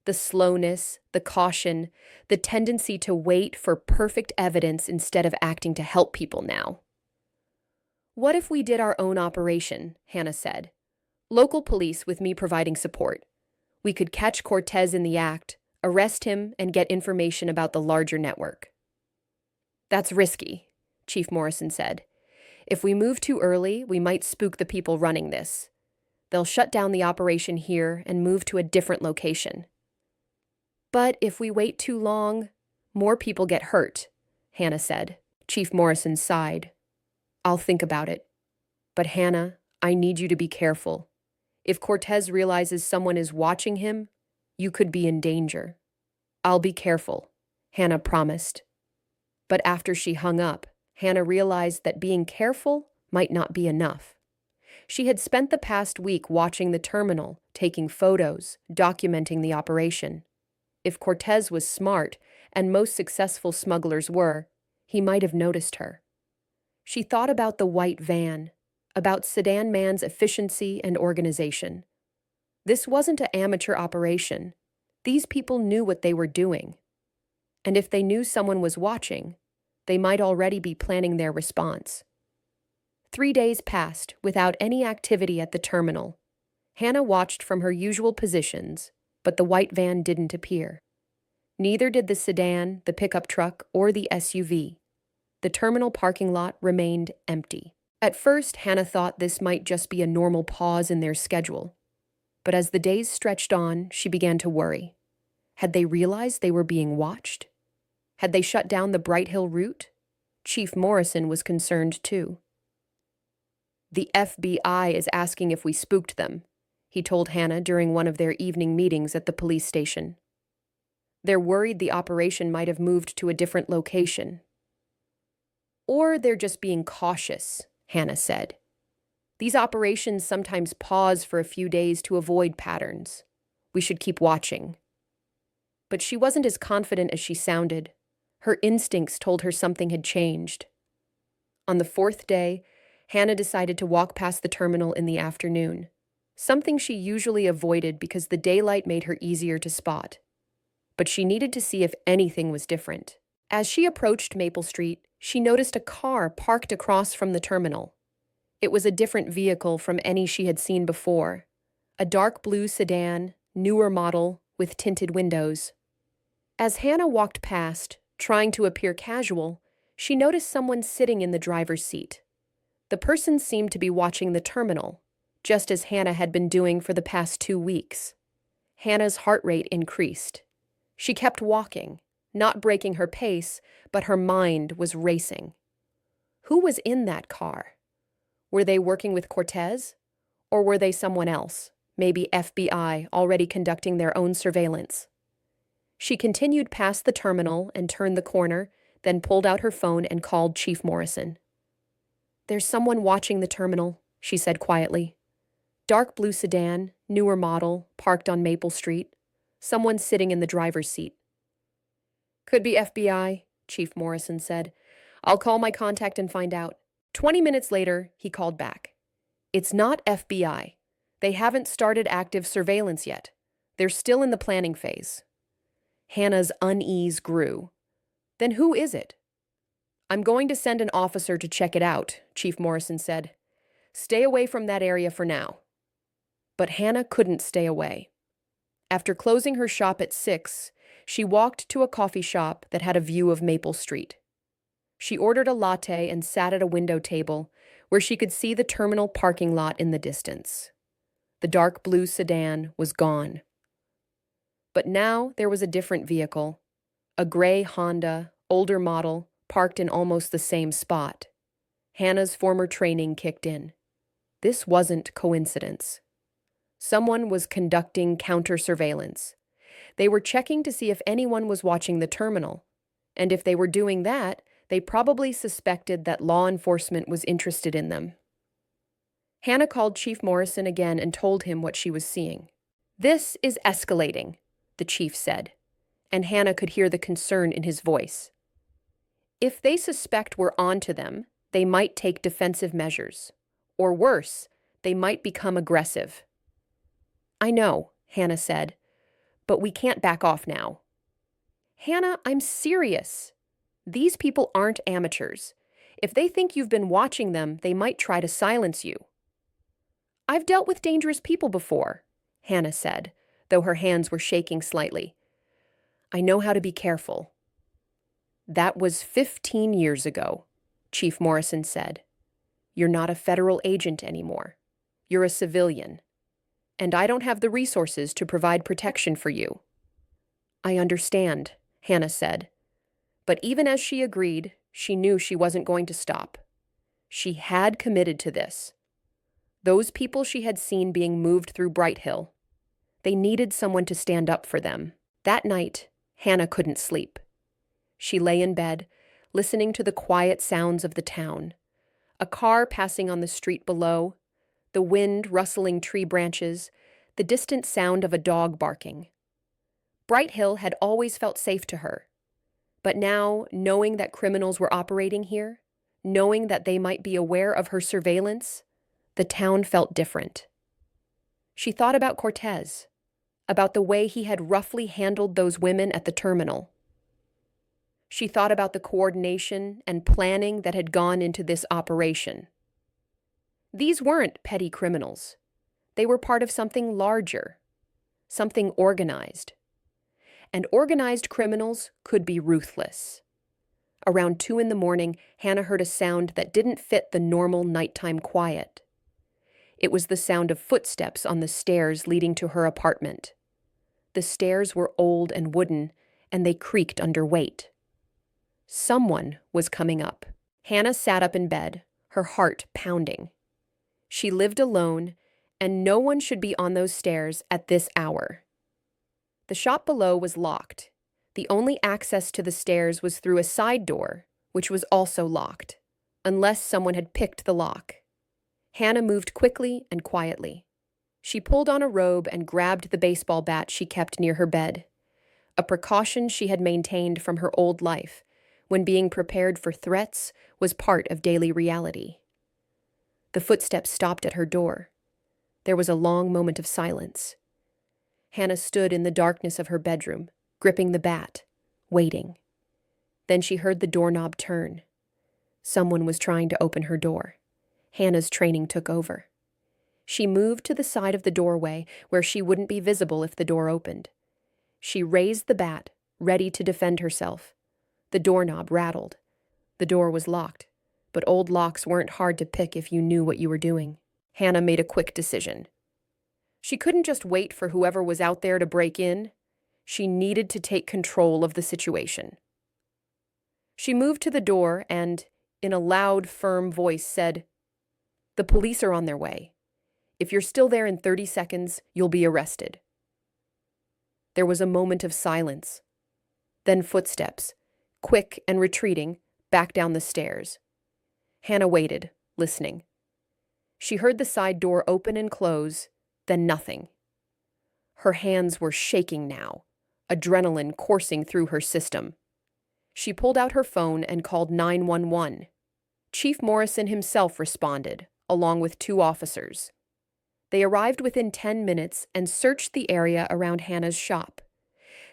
The slowness, the caution, the tendency to wait for perfect evidence instead of acting to help people now. What if we did our own operation, Hannah said. Local police with me providing support. We could catch Cortez in the act, arrest him, and get information about the larger network. That's risky, Chief Morrison said. If we move too early, we might spook the people running this. They'll shut down the operation here and move to a different location. But if we wait too long, more people get hurt, Hannah said. Chief Morrison sighed. I'll think about it. But Hannah, I need you to be careful. If Cortez realizes someone is watching him, you could be in danger. I'll be careful, Hannah promised. But after she hung up, Hannah realized that being careful might not be enough. She had spent the past week watching the terminal, taking photos, documenting the operation. If Cortez was smart, and most successful smugglers were, he might have noticed her. She thought about the white van, about Sedan Man's efficiency and organization. This wasn't an amateur operation. These people knew what they were doing. And if they knew someone was watching, they might already be planning their response. 3 days passed without any activity at the terminal. Hannah watched from her usual positions, but the white van didn't appear. Neither did the sedan, the pickup truck, or the SUV. The terminal parking lot remained empty. At first, Hannah thought this might just be a normal pause in their schedule. But as the days stretched on, she began to worry. Had they realized they were being watched? Had they shut down the Brighthill route? Chief Morrison was concerned too. The FBI is asking if we spooked them, he told Hannah during one of their evening meetings at the police station. They're worried the operation might have moved to a different location. Or they're just being cautious, Hannah said. These operations sometimes pause for a few days to avoid patterns. We should keep watching. But she wasn't as confident as she sounded. Her instincts told her something had changed. On the 4th day, Hannah decided to walk past the terminal in the afternoon. something she usually avoided because the daylight made her easier to spot. But she needed to see if anything was different. As she approached Maple Street, she noticed a car parked across from the terminal. It was a different vehicle from any she had seen before. A dark blue sedan, newer model, with tinted windows. As Hannah walked past, trying to appear casual, she noticed someone sitting in the driver's seat. The person seemed to be watching the terminal, just as Hannah had been doing for the past 2 weeks. Hannah's heart rate increased. She kept walking, not breaking her pace, but her mind was racing. Who was in that car? Were they working with Cortez? Or were they someone else, maybe FBI, already conducting their own surveillance? She continued past the terminal and turned the corner, then pulled out her phone and called Chief Morrison. "There's someone watching the terminal," she said quietly. "Dark blue sedan, newer model, parked on Maple Street. Someone sitting in the driver's seat." "Could be FBI," Chief Morrison said. "I'll call my contact and find out." 20 minutes later, he called back. "It's not FBI. They haven't started active surveillance yet. They're still in the planning phase." Hannah's unease grew. "Then who is it?" "I'm going to send an officer to check it out," Chief Morrison said. "Stay away from that area for now." But Hannah couldn't stay away. After closing her shop at 6, she walked to a coffee shop that had a view of Maple Street. She ordered a latte and sat at a window table where she could see the terminal parking lot in the distance. The dark blue sedan was gone. But now there was a different vehicle, a gray Honda, older model, parked in almost the same spot. Hannah's former training kicked in. This wasn't coincidence. Someone was conducting counter-surveillance. They were checking to see if anyone was watching the terminal. And if they were doing that, they probably suspected that law enforcement was interested in them. Hannah called Chief Morrison again and told him what she was seeing. "This is escalating," the chief said, and Hannah could hear the concern in his voice. "If they suspect we're onto them, they might take defensive measures. Or worse, they might become aggressive." "I know," Hannah said, "but we can't back off now." "Hannah, I'm serious. These people aren't amateurs. If they think you've been watching them, they might try to silence you." "I've dealt with dangerous people before," Hannah said, though her hands were shaking slightly. "I know how to be careful." "That was 15 years ago," Chief Morrison said. "You're not a federal agent anymore. You're a civilian. And I don't have the resources to provide protection for you." "I understand," Hannah said. But even as she agreed, she knew she wasn't going to stop. She had committed to this. Those people she had seen being moved through Brighthill, they needed someone to stand up for them. That night, Hannah couldn't sleep. She lay in bed, listening to the quiet sounds of the town. A car passing on the street below, the wind rustling tree branches, the distant sound of a dog barking. Brighthill had always felt safe to her. But now, knowing that criminals were operating here, knowing that they might be aware of her surveillance, the town felt different. She thought about Cortez, about the way he had roughly handled those women at the terminal. She thought about the coordination and planning that had gone into this operation. These weren't petty criminals. They were part of something larger, something organized. And organized criminals could be ruthless. Around 2 a.m, Hannah heard a sound that didn't fit the normal nighttime quiet. It was the sound of footsteps on the stairs leading to her apartment. The stairs were old and wooden, and they creaked under weight. Someone was coming up. Hannah sat up in bed, her heart pounding. She lived alone, and no one should be on those stairs at this hour. The shop below was locked. The only access to the stairs was through a side door, which was also locked, unless someone had picked the lock. Hannah moved quickly and quietly. She pulled on a robe and grabbed the baseball bat she kept near her bed, a precaution she had maintained from her old life, when being prepared for threats was part of daily reality. The footsteps stopped at her door. There was a long moment of silence. Hannah stood in the darkness of her bedroom, gripping the bat, waiting. Then she heard the doorknob turn. Someone was trying to open her door. Hannah's training took over. She moved to the side of the doorway where she wouldn't be visible if the door opened. She raised the bat, ready to defend herself. The doorknob rattled. The door was locked, but old locks weren't hard to pick if you knew what you were doing. Hannah made a quick decision. She couldn't just wait for whoever was out there to break in. She needed to take control of the situation. She moved to the door and, in a loud, firm voice, said, "The police are on their way. If you're still there in 30 seconds, you'll be arrested." There was a moment of silence. Then footsteps, quick and retreating, back down the stairs. Hannah waited, listening. She heard the side door open and close, then nothing. Her hands were shaking now, adrenaline coursing through her system. She pulled out her phone and called 911. Chief Morrison himself responded, along with 2 officers. They arrived within 10 minutes and searched the area around Hannah's shop.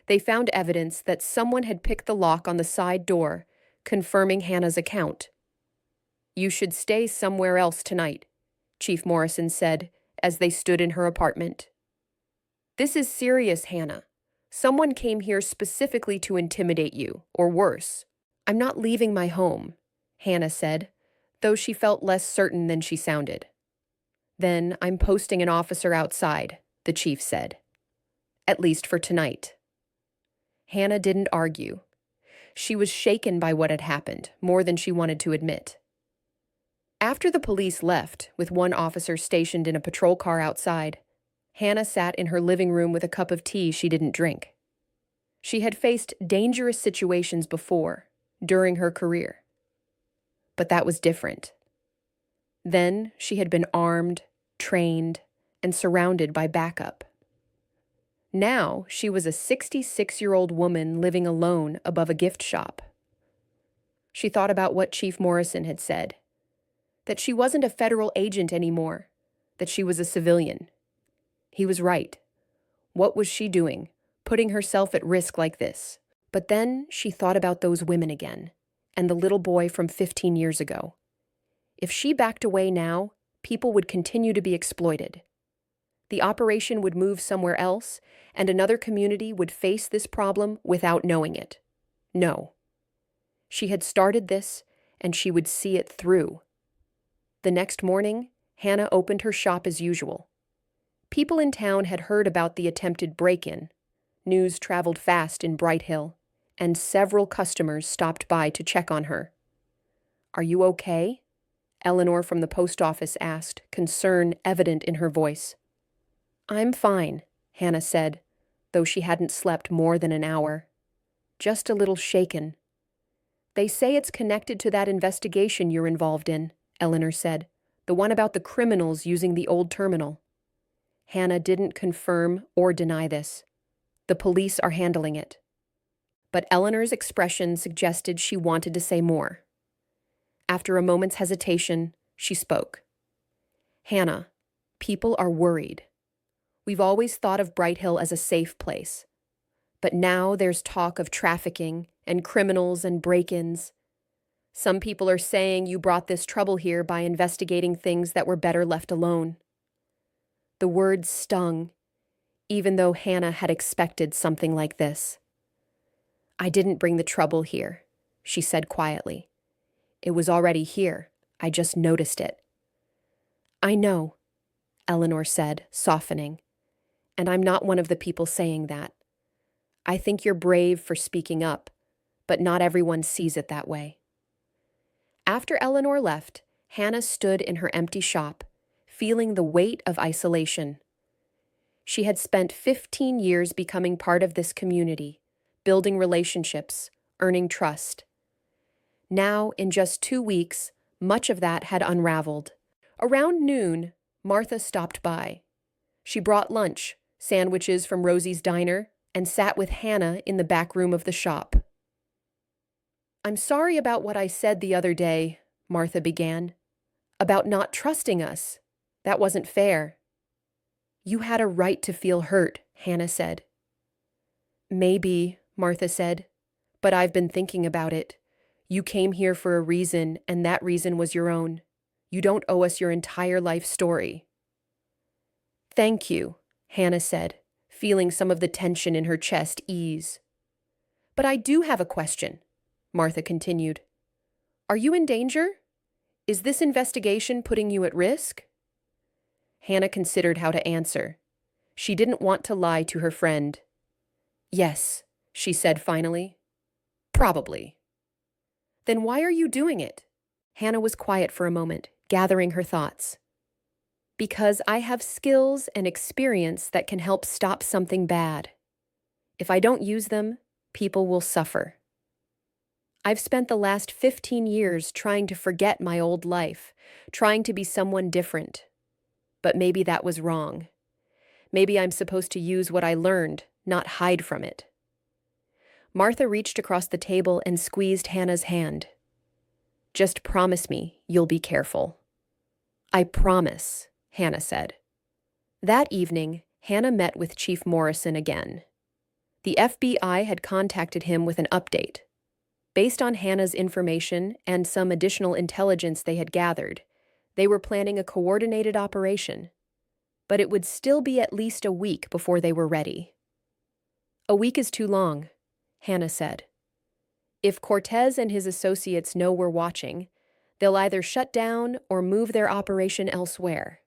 They found evidence that someone had picked the lock on the side door, confirming Hannah's account. "You should stay somewhere else tonight," Chief Morrison said as they stood in her apartment. "This is serious, Hannah. Someone came here specifically to intimidate you, or worse." "I'm not leaving my home," Hannah said, though she felt less certain than she sounded. "Then I'm posting an officer outside," the chief said. "At least for tonight." Hannah didn't argue. She was shaken by what had happened, more than she wanted to admit. After the police left, with 1 officer stationed in a patrol car outside, Hannah sat in her living room with a cup of tea she didn't drink. She had faced dangerous situations before, during her career. But that was different. Then she had been armed, trained, and surrounded by backup. Now she was a 66-year-old woman living alone above a gift shop. She thought about what Chief Morrison had said, that she wasn't a federal agent anymore, that she was a civilian. He was right. What was she doing, putting herself at risk like this? But then she thought about those women again, and the little boy from 15 years ago. If she backed away now, people would continue to be exploited. The operation would move somewhere else, and another community would face this problem without knowing it. No. She had started this, and she would see it through. The next morning, Hannah opened her shop as usual. People in town had heard about the attempted break-in. News traveled fast in Brighthill, and several customers stopped by to check on her. "Are you okay?" Eleanor from the post office asked, concern evident in her voice. "I'm fine," Hannah said, though she hadn't slept more than an hour. "Just a little shaken." "They say it's connected to that investigation you're involved in," Eleanor said, "the one about the criminals using the old terminal." Hannah didn't confirm or deny this. "The police are handling it." But Eleanor's expression suggested she wanted to say more. After a moment's hesitation, she spoke. "Hannah, people are worried. We've always thought of Brighthill as a safe place. But now there's talk of trafficking and criminals and break-ins. Some people are saying you brought this trouble here by investigating things that were better left alone." The words stung, even though Hannah had expected something like this. "I didn't bring the trouble here," she said quietly. "It was already here. I just noticed it." "I know," Eleanor said, softening. "And I'm not one of the people saying that. I think you're brave for speaking up, but not everyone sees it that way." After Eleanor left, Hannah stood in her empty shop, feeling the weight of isolation. She had spent 15 years becoming part of this community, building relationships, earning trust. Now, in just 2 weeks, much of that had unraveled. Around noon, Martha stopped by. She brought lunch, sandwiches from Rosie's diner, and sat with Hannah in the back room of the shop. "I'm sorry about what I said the other day," Martha began. "About not trusting us. That wasn't fair." You had a right to feel hurt, Hannah said. Maybe, Martha said, but I've been thinking about it. You came here for a reason, and that reason was your own. You don't owe us your entire life story. Thank you, Hannah said, feeling some of the tension in her chest ease. But I do have a question, Martha continued. Are you in danger? Is this investigation putting you at risk? Hannah considered how to answer. She didn't want to lie to her friend. Yes, she said finally. Probably. Then why are you doing it? Hannah was quiet for a moment, gathering her thoughts. Because I have skills and experience that can help stop something bad. If I don't use them, people will suffer. I've spent the last 15 years trying to forget my old life, trying to be someone different. But maybe that was wrong. Maybe I'm supposed to use what I learned, not hide from it. Martha reached across the table and squeezed Hannah's hand. Just promise me you'll be careful. I promise, Hannah said. That evening, Hannah met with Chief Morrison again. The FBI had contacted him with an update. Based on Hannah's information and some additional intelligence they had gathered, they were planning a coordinated operation. But it would still be at least a week before they were ready. A week is too long, Hannah said. If Cortez and his associates know we're watching, they'll either shut down or move their operation elsewhere.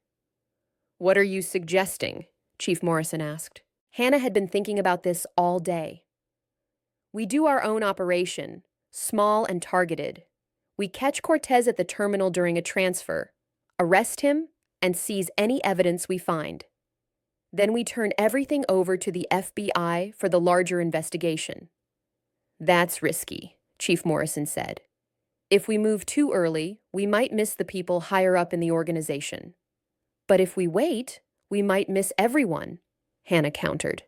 What are you suggesting? Chief Morrison asked. Hannah had been thinking about this all day. We do our own operation, small and targeted. We catch Cortez at the terminal during a transfer, arrest him, and seize any evidence we find. Then we turn everything over to the FBI for the larger investigation. That's risky, Chief Morrison said. If we move too early, we might miss the people higher up in the organization. But if we wait, we might miss everyone, Hannah countered.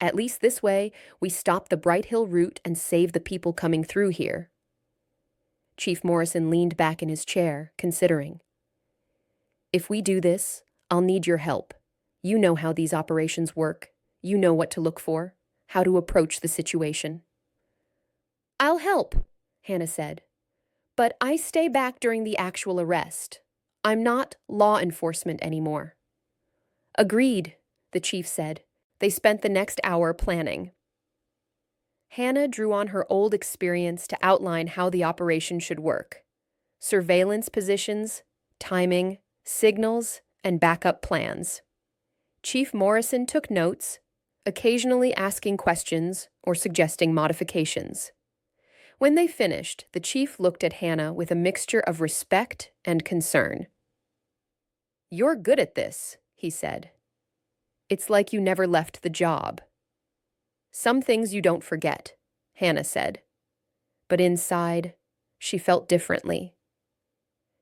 At least this way, we stop the Brighthill route and save the people coming through here. Chief Morrison leaned back in his chair, considering. If we do this, I'll need your help. You know how these operations work. You know what to look for, how to approach the situation. I'll help, Hannah said. But I stay back during the actual arrest. I'm not law enforcement anymore. Agreed, the chief said. They spent the next hour planning. Hannah drew on her old experience to outline how the operation should work. Surveillance positions, timing, signals, and backup plans. Chief Morrison took notes, occasionally asking questions or suggesting modifications. When they finished, the chief looked at Hannah with a mixture of respect and concern. You're good at this, he said. It's like you never left the job. Some things you don't forget, Hannah said. But inside, she felt differently.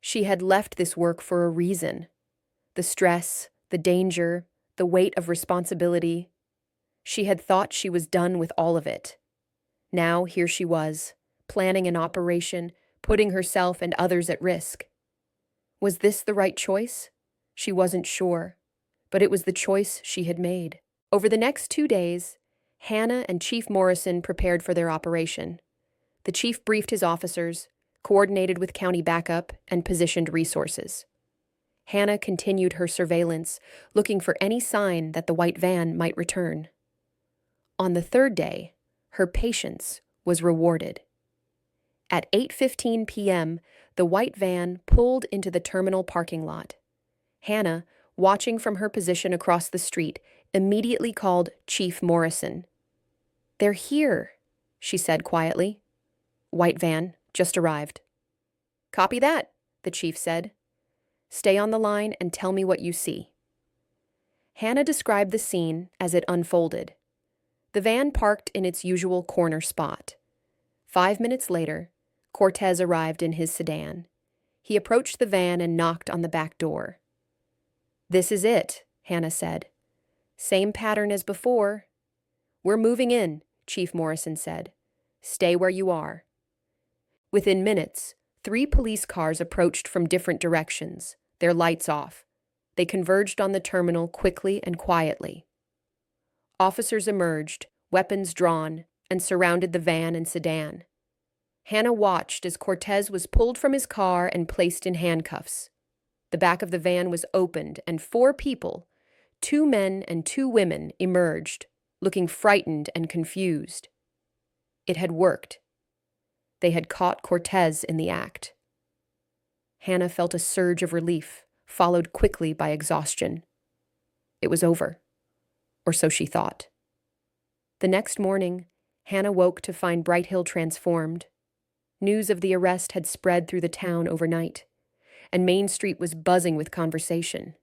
She had left this work for a reason. The stress, the danger, the weight of responsibility. She had thought she was done with all of it. Now here she was, planning an operation, putting herself and others at risk. Was this the right choice? She wasn't sure, but it was the choice she had made. Over the next 2 days, Hannah and Chief Morrison prepared for their operation. The chief briefed his officers, coordinated with county backup, and positioned resources. Hannah continued her surveillance, looking for any sign that the white van might return. On the 3rd day, her patience was rewarded. At 8:15 p.m., the white van pulled into the terminal parking lot. Hannah, watching from her position across the street, immediately called Chief Morrison. They're here, she said quietly. White van, just arrived. Copy that, the chief said. Stay on the line and tell me what you see. Hannah described the scene as it unfolded. The van parked in its usual corner spot. 5 minutes later, Cortez arrived in his sedan. He approached the van and knocked on the back door. This is it, Hannah said. Same pattern as before. We're moving in, Chief Morrison said. Stay where you are. Within minutes, 3 police cars approached from different directions, their lights off. They converged on the terminal quickly and quietly. Officers emerged, weapons drawn, and surrounded the van and sedan. Hannah watched as Cortez was pulled from his car and placed in handcuffs. The back of the van was opened, and 4 people, 2 men and 2 women, emerged, looking frightened and confused. It had worked. They had caught Cortez in the act. Hannah felt a surge of relief, followed quickly by exhaustion. It was over, or so she thought. The next morning, Hannah woke to find Brighthill transformed. News of the arrest had spread through the town overnight, and Main Street was buzzing with conversation.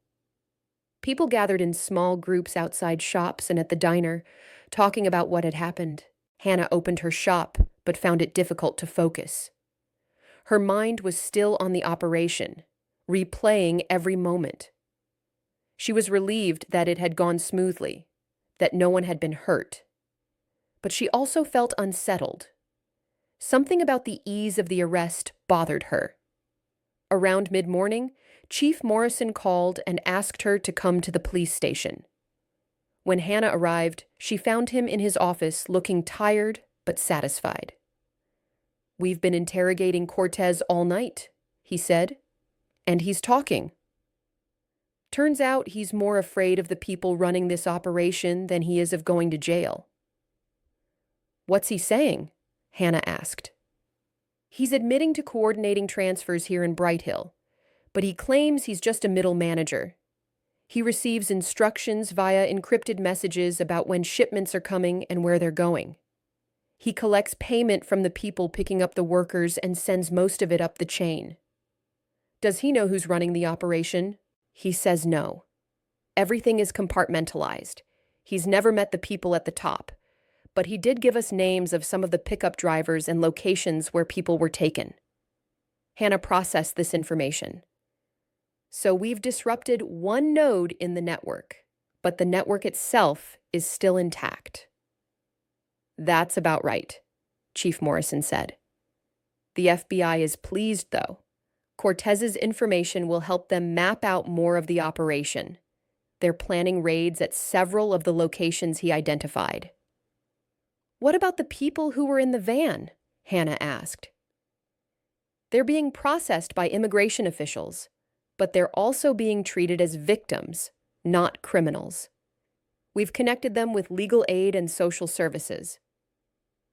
People gathered in small groups outside shops and at the diner, talking about what had happened. Hannah opened her shop, but found it difficult to focus. Her mind was still on the operation, replaying every moment. She was relieved that it had gone smoothly, that no one had been hurt. But she also felt unsettled. Something about the ease of the arrest bothered her. Around mid-morning, Chief Morrison called and asked her to come to the police station. When Hannah arrived, she found him in his office looking tired but satisfied. "We've been interrogating Cortez all night," he said, "and he's talking. Turns out he's more afraid of the people running this operation than he is of going to jail." "What's he saying?" Hannah asked. "He's admitting to coordinating transfers here in Brighthill, but he claims he's just a middle manager. He receives instructions via encrypted messages about when shipments are coming and where they're going. He collects payment from the people picking up the workers and sends most of it up the chain. Does he know who's running the operation? He says no. Everything is compartmentalized. He's never met the people at the top, but he did give us names of some of the pickup drivers and locations where people were taken." Hannah processed this information. "So we've disrupted one node in the network, but the network itself is still intact." "That's about right," Chief Morrison said. "The FBI is pleased, though. Cortez's information will help them map out more of the operation. They're planning raids at several of the locations he identified." "What about the people who were in the van?" Hannah asked. "They're being processed by immigration officials, but they're also being treated as victims, not criminals. We've connected them with legal aid and social services.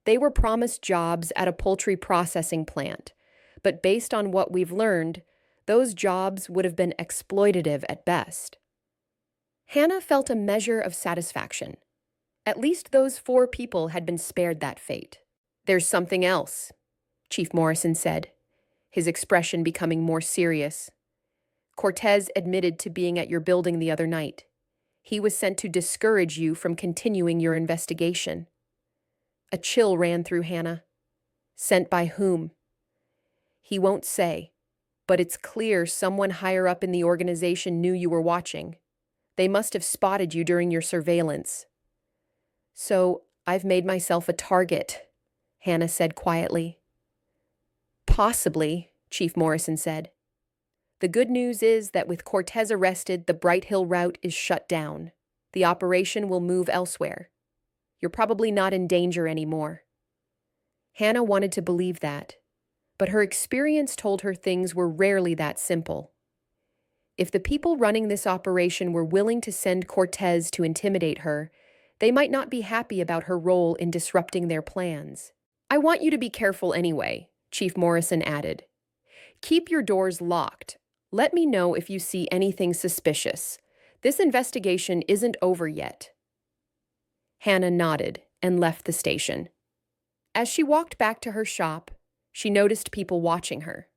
They were promised jobs at a poultry processing plant, but based on what we've learned, those jobs would have been exploitative at best." Hannah felt a measure of satisfaction. At least those 4 people had been spared that fate. "There's something else," Chief Morrison said, his expression becoming more serious. "Cortez admitted to being at your building the other night. He was sent to discourage you from continuing your investigation." A chill ran through Hannah. Sent by whom? He won't say, but it's clear someone higher up in the organization knew you were watching. They must have spotted you during your surveillance. "So I've made myself a target," Hannah said quietly. "Possibly," Chief Morrison said. "The good news is that with Cortez arrested, the Brighthill route is shut down. The operation will move elsewhere. You're probably not in danger anymore." Hannah wanted to believe that, but her experience told her things were rarely that simple. If the people running this operation were willing to send Cortez to intimidate her, they might not be happy about her role in disrupting their plans. "I want you to be careful anyway," Chief Morrison added. "Keep your doors locked. Let me know if you see anything suspicious. This investigation isn't over yet." Hannah nodded and left the station. As she walked back to her shop, she noticed people watching her.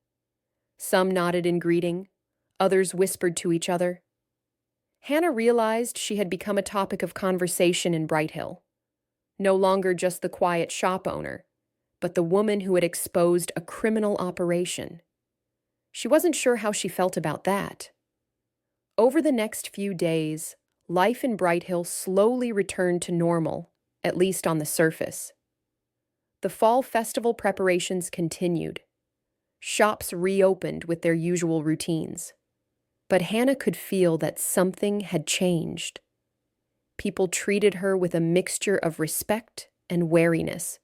Some nodded in greeting, others whispered to each other. Hannah realized she had become a topic of conversation in Brighthill. No longer just the quiet shop owner, but the woman who had exposed a criminal operation. She wasn't sure how she felt about that. Over the next few days, life in Brighthill slowly returned to normal, at least on the surface. The fall festival preparations continued. Shops reopened with their usual routines. But Hannah could feel that something had changed. People treated her with a mixture of respect and wariness.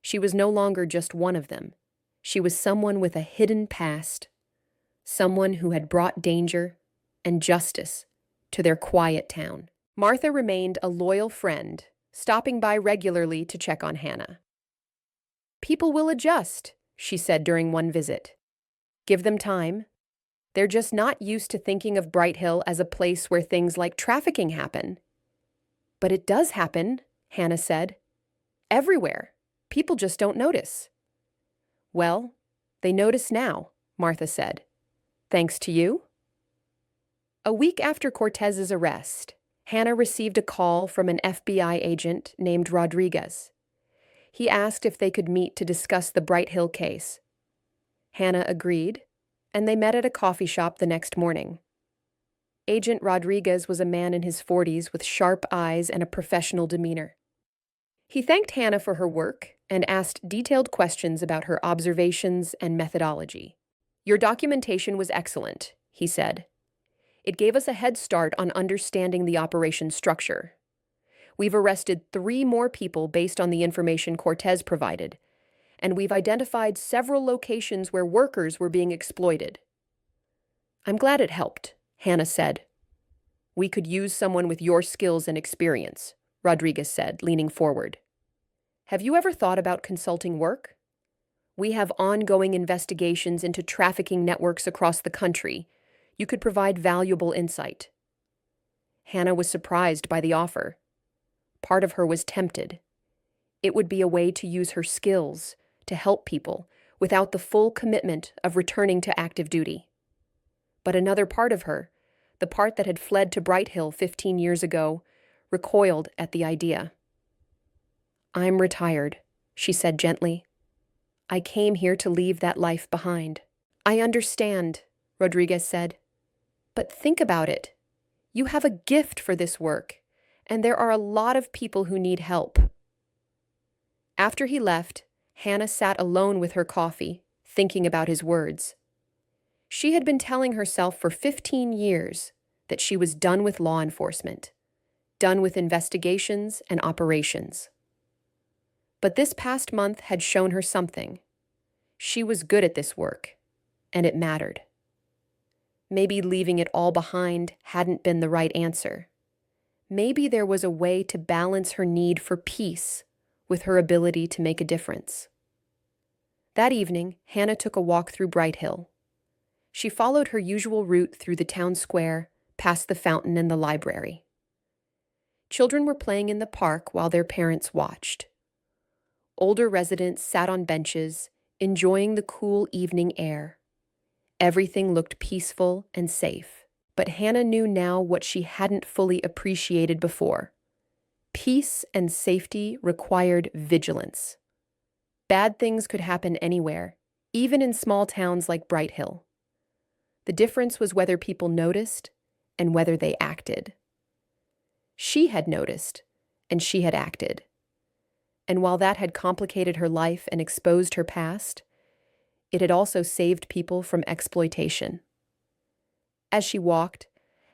She was no longer just one of them. She was someone with a hidden past, someone who had brought danger and justice to their quiet town. Martha remained a loyal friend, stopping by regularly to check on Hannah. "People will adjust," she said during one visit. "Give them time. They're just not used to thinking of Brighthill as a place where things like trafficking happen." "But it does happen," Hannah said. "Everywhere. People just don't notice." "Well, they notice now," Martha said. "Thanks to you." A week after Cortez's arrest, Hannah received a call from an FBI agent named Rodriguez. He asked if they could meet to discuss the Brighthill case. Hannah agreed, and they met at a coffee shop the next morning. Agent Rodriguez was a man in his 40s with sharp eyes and a professional demeanor. He thanked Hannah for her work and asked detailed questions about her observations and methodology. "Your documentation was excellent," he said. "It gave us a head start on understanding the operation structure. We've arrested 3 more people based on the information Cortez provided, and we've identified several locations where workers were being exploited." "I'm glad it helped," Hannah said. "We could use someone with your skills and experience," Rodriguez said, leaning forward. "Have you ever thought about consulting work? We have ongoing investigations into trafficking networks across the country. You could provide valuable insight." Hannah was surprised by the offer. Part of her was tempted. It would be a way to use her skills to help people without the full commitment of returning to active duty. But another part of her, the part that had fled to Brighthill 15 years ago, recoiled at the idea. "I'm retired," she said gently. "I came here to leave that life behind." "I understand," Rodriguez said. "But think about it. You have a gift for this work, and there are a lot of people who need help." After he left, Hannah sat alone with her coffee, thinking about his words. She had been telling herself for 15 years that she was done with law enforcement, done with investigations and operations. But this past month had shown her something. She was good at this work, and it mattered. Maybe leaving it all behind hadn't been the right answer. Maybe there was a way to balance her need for peace with her ability to make a difference. That evening, Hannah took a walk through Brighthill. She followed her usual route through the town square, past the fountain and the library. Children were playing in the park while their parents watched. Older residents sat on benches, enjoying the cool evening air. Everything looked peaceful and safe, but Hannah knew now what she hadn't fully appreciated before. Peace and safety required vigilance. Bad things could happen anywhere, even in small towns like Brighthill. The difference was whether people noticed and whether they acted. She had noticed, and she had acted. And while that had complicated her life and exposed her past, it had also saved people from exploitation. As she walked,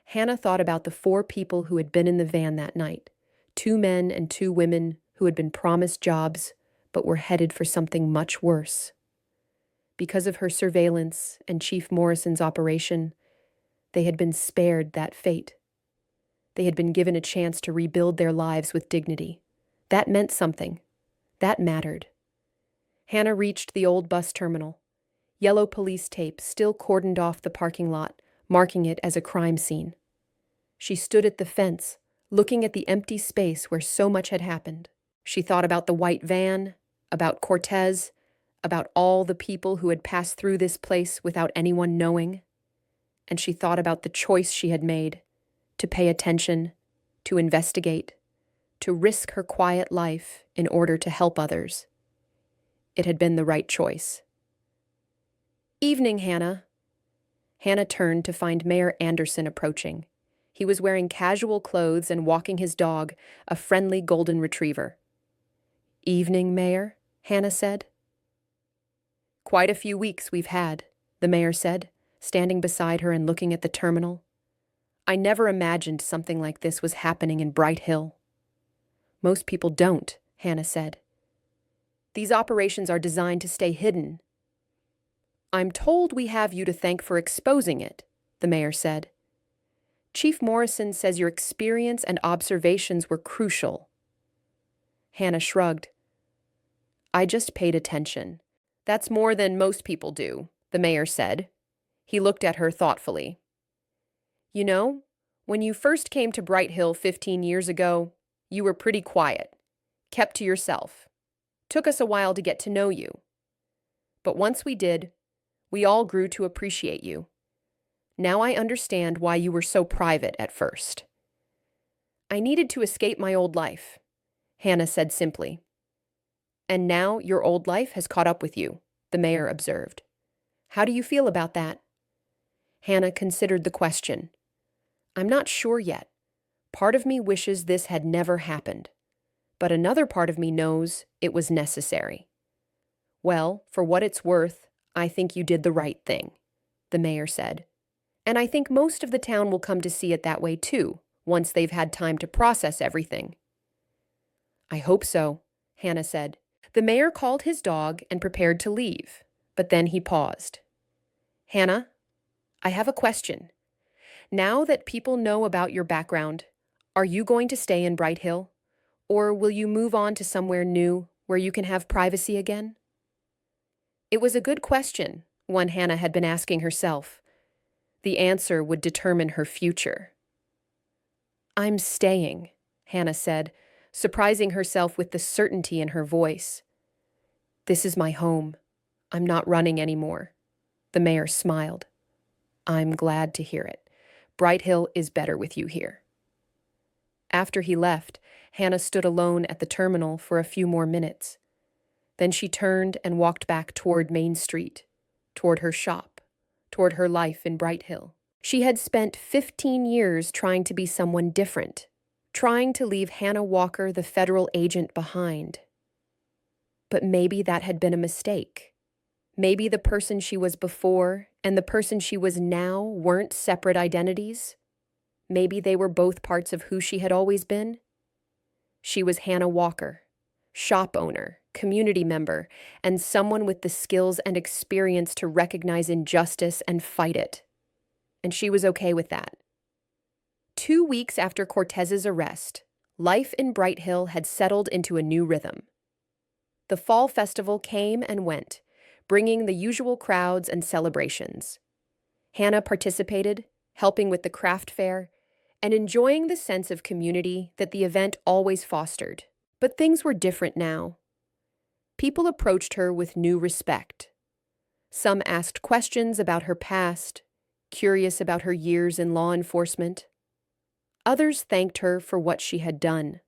Hannah thought about the 4 people who had been in the van that night, 2 men and 2 women who had been promised jobs but were headed for something much worse. Because of her surveillance and Chief Morrison's operation, they had been spared that fate. They had been given a chance to rebuild their lives with dignity. That meant something. That mattered. Hannah reached the old bus terminal. Yellow police tape still cordoned off the parking lot, marking it as a crime scene. She stood at the fence, looking at the empty space where so much had happened. She thought about the white van, about Cortez, about all the people who had passed through this place without anyone knowing. And she thought about the choice she had made to pay attention, to investigate, to risk her quiet life in order to help others. It had been the right choice. "Evening, Hannah." Hannah turned to find Mayor Anderson approaching. He was wearing casual clothes and walking his dog, a friendly golden retriever. "Evening, Mayor," Hannah said. "Quite a few weeks we've had," the mayor said, standing beside her and looking at the terminal. "I never imagined something like this was happening in Brighthill." "Most people don't," Hannah said. "These operations are designed to stay hidden." "I'm told we have you to thank for exposing it," the mayor said. "Chief Morrison says your experience and observations were crucial." Hannah shrugged. "I just paid attention. That's more than most people do," the mayor said. He looked at her thoughtfully. "You know, when you first came to Brighthill 15 years ago, you were pretty quiet, kept to yourself. Took us a while to get to know you. But once we did, we all grew to appreciate you. Now I understand why you were so private at first." "I needed to escape my old life," Hannah said simply. "And now your old life has caught up with you," the mayor observed. "How do you feel about that?" Hannah considered the question. "I'm not sure yet. Part of me wishes this had never happened, but another part of me knows it was necessary." "Well, for what it's worth, I think you did the right thing," the mayor said. "And I think most of the town will come to see it that way too, once they've had time to process everything." "I hope so," Hannah said. The mayor called his dog and prepared to leave, but then he paused. "Hannah, I have a question. Now that people know about your background, are you going to stay in Brighthill? Or will you move on to somewhere new where you can have privacy again?" It was a good question, one Hannah had been asking herself. The answer would determine her future. "I'm staying," Hannah said, surprising herself with the certainty in her voice. "This is my home. I'm not running anymore." The mayor smiled. "I'm glad to hear it. Brighthill is better with you here." After he left, Hannah stood alone at the terminal for a few more minutes. Then she turned and walked back toward Main Street, toward her shop, toward her life in Brighthill. She had spent 15 years trying to be someone different, trying to leave Hannah Walker, the federal agent, behind. But maybe that had been a mistake. Maybe the person she was before and the person she was now weren't separate identities. Maybe they were both parts of who she had always been. She was Hannah Walker, shop owner, community member, and someone with the skills and experience to recognize injustice and fight it. And she was okay with that. 2 weeks after Cortez's arrest, life in Brighthill had settled into a new rhythm. The fall festival came and went, bringing the usual crowds and celebrations. Hannah participated, helping with the craft fair, and enjoying the sense of community that the event always fostered. But things were different now. People approached her with new respect. Some asked questions about her past, curious about her years in law enforcement. Others thanked her for what she had done.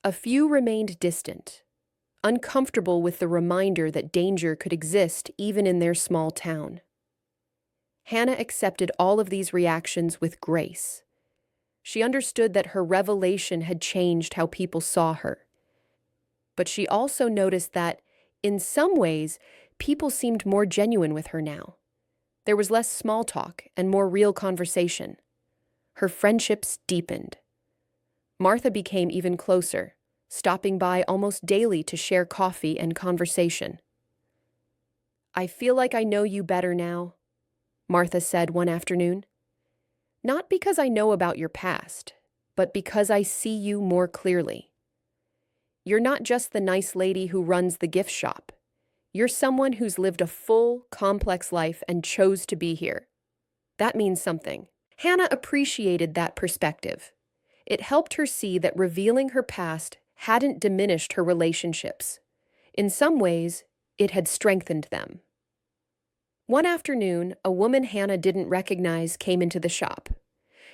A few remained distant, uncomfortable with the reminder that danger could exist even in their small town. Hannah accepted all of these reactions with grace. She understood that her revelation had changed how people saw her. But she also noticed that, in some ways, people seemed more genuine with her now. There was less small talk and more real conversation. Her friendships deepened. Martha became even closer, stopping by almost daily to share coffee and conversation. "I feel like I know you better now," Martha said one afternoon. "Not because I know about your past, but because I see you more clearly. You're not just the nice lady who runs the gift shop. You're someone who's lived a full, complex life and chose to be here. That means something." Hannah appreciated that perspective. It helped her see that revealing her past hadn't diminished her relationships. In some ways, it had strengthened them. One afternoon, a woman Hannah didn't recognize came into the shop.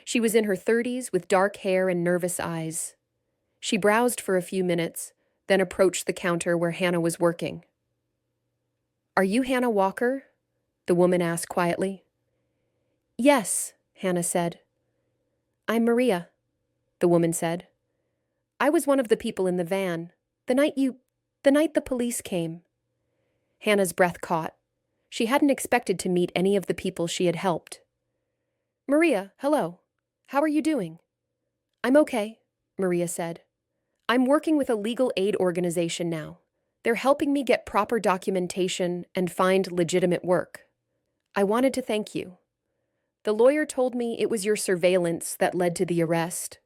She was in her 30s with dark hair and nervous eyes. She browsed for a few minutes, then approached the counter where Hannah was working. "Are you Hannah Walker?" the woman asked quietly. "Yes," Hannah said. "I'm Maria," the woman said. "I was one of the people in the van, the night the police came." Hannah's breath caught. She hadn't expected to meet any of the people she had helped. "Maria, hello. How are you doing?" "I'm okay," Maria said. "I'm working with a legal aid organization now. They're helping me get proper documentation and find legitimate work. I wanted to thank you. The lawyer told me it was your surveillance that led to the arrest.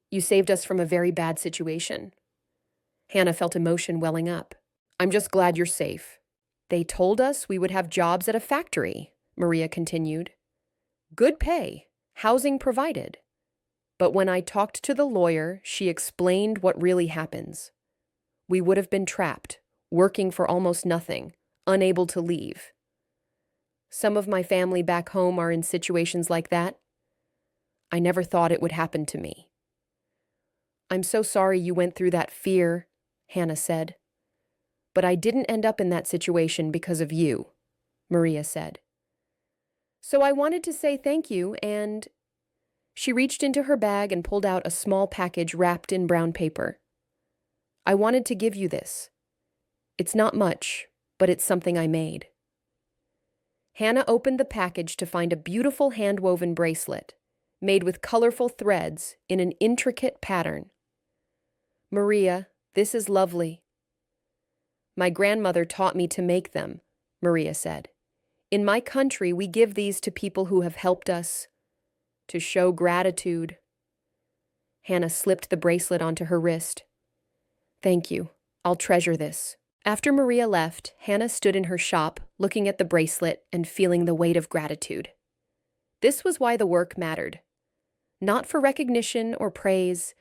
You saved us from a very bad situation." Hannah felt emotion welling up. "I'm just glad you're safe." "They told us we would have jobs at a factory," Maria continued. "Good pay, housing provided. But when I talked to the lawyer, she explained what really happens. We would have been trapped, working for almost nothing, unable to leave. Some of my family back home are in situations like that. I never thought it would happen to me." "I'm so sorry you went through that fear," Hannah said. "But I didn't end up in that situation because of you," Maria said. "So I wanted to say thank you and—" She reached into her bag and pulled out a small package wrapped in brown paper. "I wanted to give you this. It's not much, but it's something I made." Hannah opened the package to find a beautiful hand-woven bracelet, made with colorful threads in an intricate pattern. "Maria, this is lovely." "My grandmother taught me to make them," Maria said. "In my country, we give these to people who have helped us, to show gratitude." Hannah slipped the bracelet onto her wrist. "Thank you. I'll treasure this." After Maria left, Hannah stood in her shop, looking at the bracelet and feeling the weight of gratitude. This was why the work mattered. Not for recognition or praise,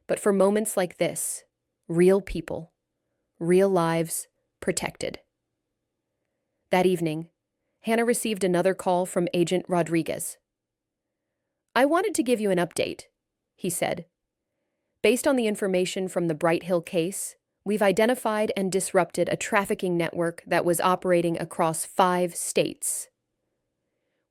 but for moments like this. Real people. Real lives protected. That evening, Hannah received another call from Agent Rodriguez. "I wanted to give you an update," he said. "Based on the information from the Brighthill case, we've identified and disrupted a trafficking network that was operating across 5 states.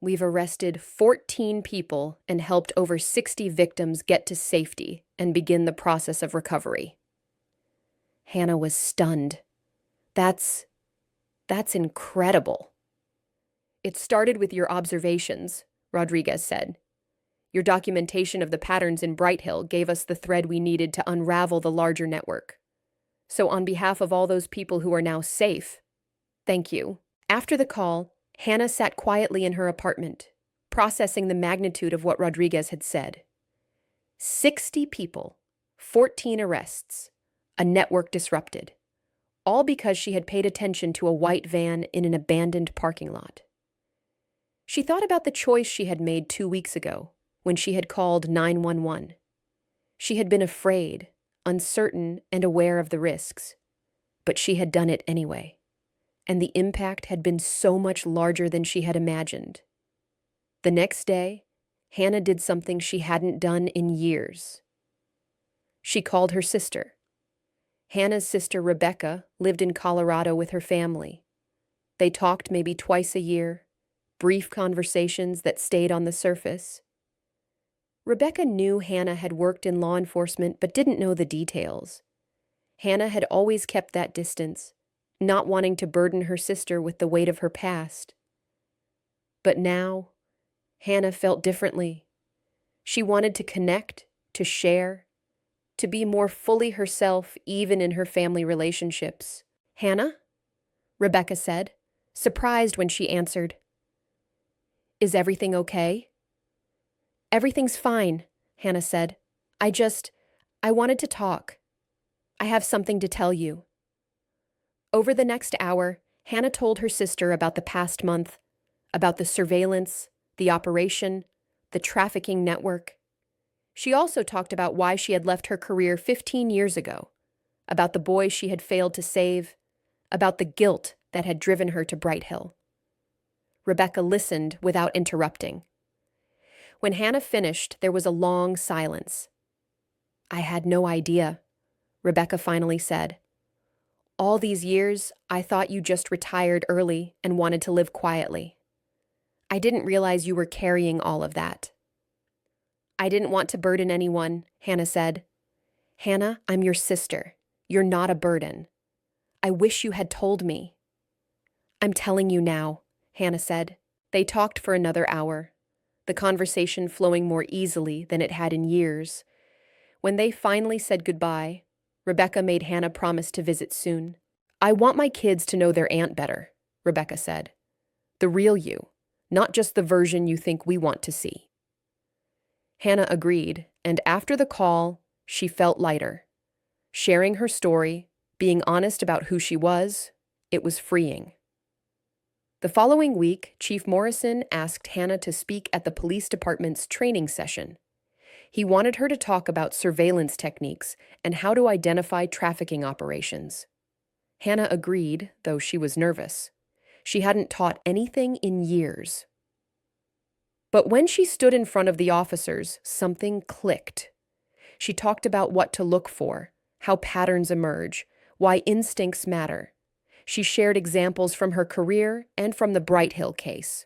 We've arrested 14 people and helped over 60 victims get to safety and begin the process of recovery." Hannah was stunned. That's incredible." "It started with your observations," Rodriguez said. "Your documentation of the patterns in Brighthill gave us the thread we needed to unravel the larger network. So on behalf of all those people who are now safe, thank you." After the call, Hannah sat quietly in her apartment, processing the magnitude of what Rodriguez had said. 60 people, 14 arrests, a network disrupted, all because she had paid attention to a white van in an abandoned parking lot. She thought about the choice she had made 2 weeks ago, when she had called 911. She had been afraid, uncertain, and aware of the risks, but she had done it anyway, and the impact had been so much larger than she had imagined. The next day, Hannah did something she hadn't done in years. She called her sister. Hannah's sister, Rebecca, lived in Colorado with her family. They talked maybe twice a year, brief conversations that stayed on the surface. Rebecca knew Hannah had worked in law enforcement but didn't know the details. Hannah had always kept that distance, not wanting to burden her sister with the weight of her past. But now, Hannah felt differently. She wanted to connect, to share, to be more fully herself even in her family relationships. "Hannah?" Rebecca said, surprised when she answered. "Is everything okay?" "Everything's fine," Hannah said. I wanted to talk. I have something to tell you." Over the next hour, Hannah told her sister about the past month, about the surveillance, the operation, the trafficking network. She also talked about why she had left her career 15 years ago, about the boy she had failed to save, about the guilt that had driven her to Brighthill. Rebecca listened without interrupting. When Hannah finished, there was a long silence. "I had no idea," Rebecca finally said. "All these years, I thought you just retired early and wanted to live quietly. I didn't realize you were carrying all of that." "I didn't want to burden anyone," Hannah said. "Hannah, I'm your sister. You're not a burden. I wish you had told me." "I'm telling you now," Hannah said. They talked for another hour, the conversation flowing more easily than it had in years. When they finally said goodbye, Rebecca made Hannah promise to visit soon. I want my kids to know their aunt better, Rebecca said. The real you, not just the version you think we want to see. Hannah agreed, and after the call, she felt lighter. Sharing her story, being honest about who she was, it was freeing. The following week, Chief Morrison asked Hannah to speak at the police department's training session. He wanted her to talk about surveillance techniques and how to identify trafficking operations. Hannah agreed, though she was nervous. She hadn't taught anything in years. But when she stood in front of the officers, something clicked. She talked about what to look for, how patterns emerge, why instincts matter. She shared examples from her career and from the Brighthill case.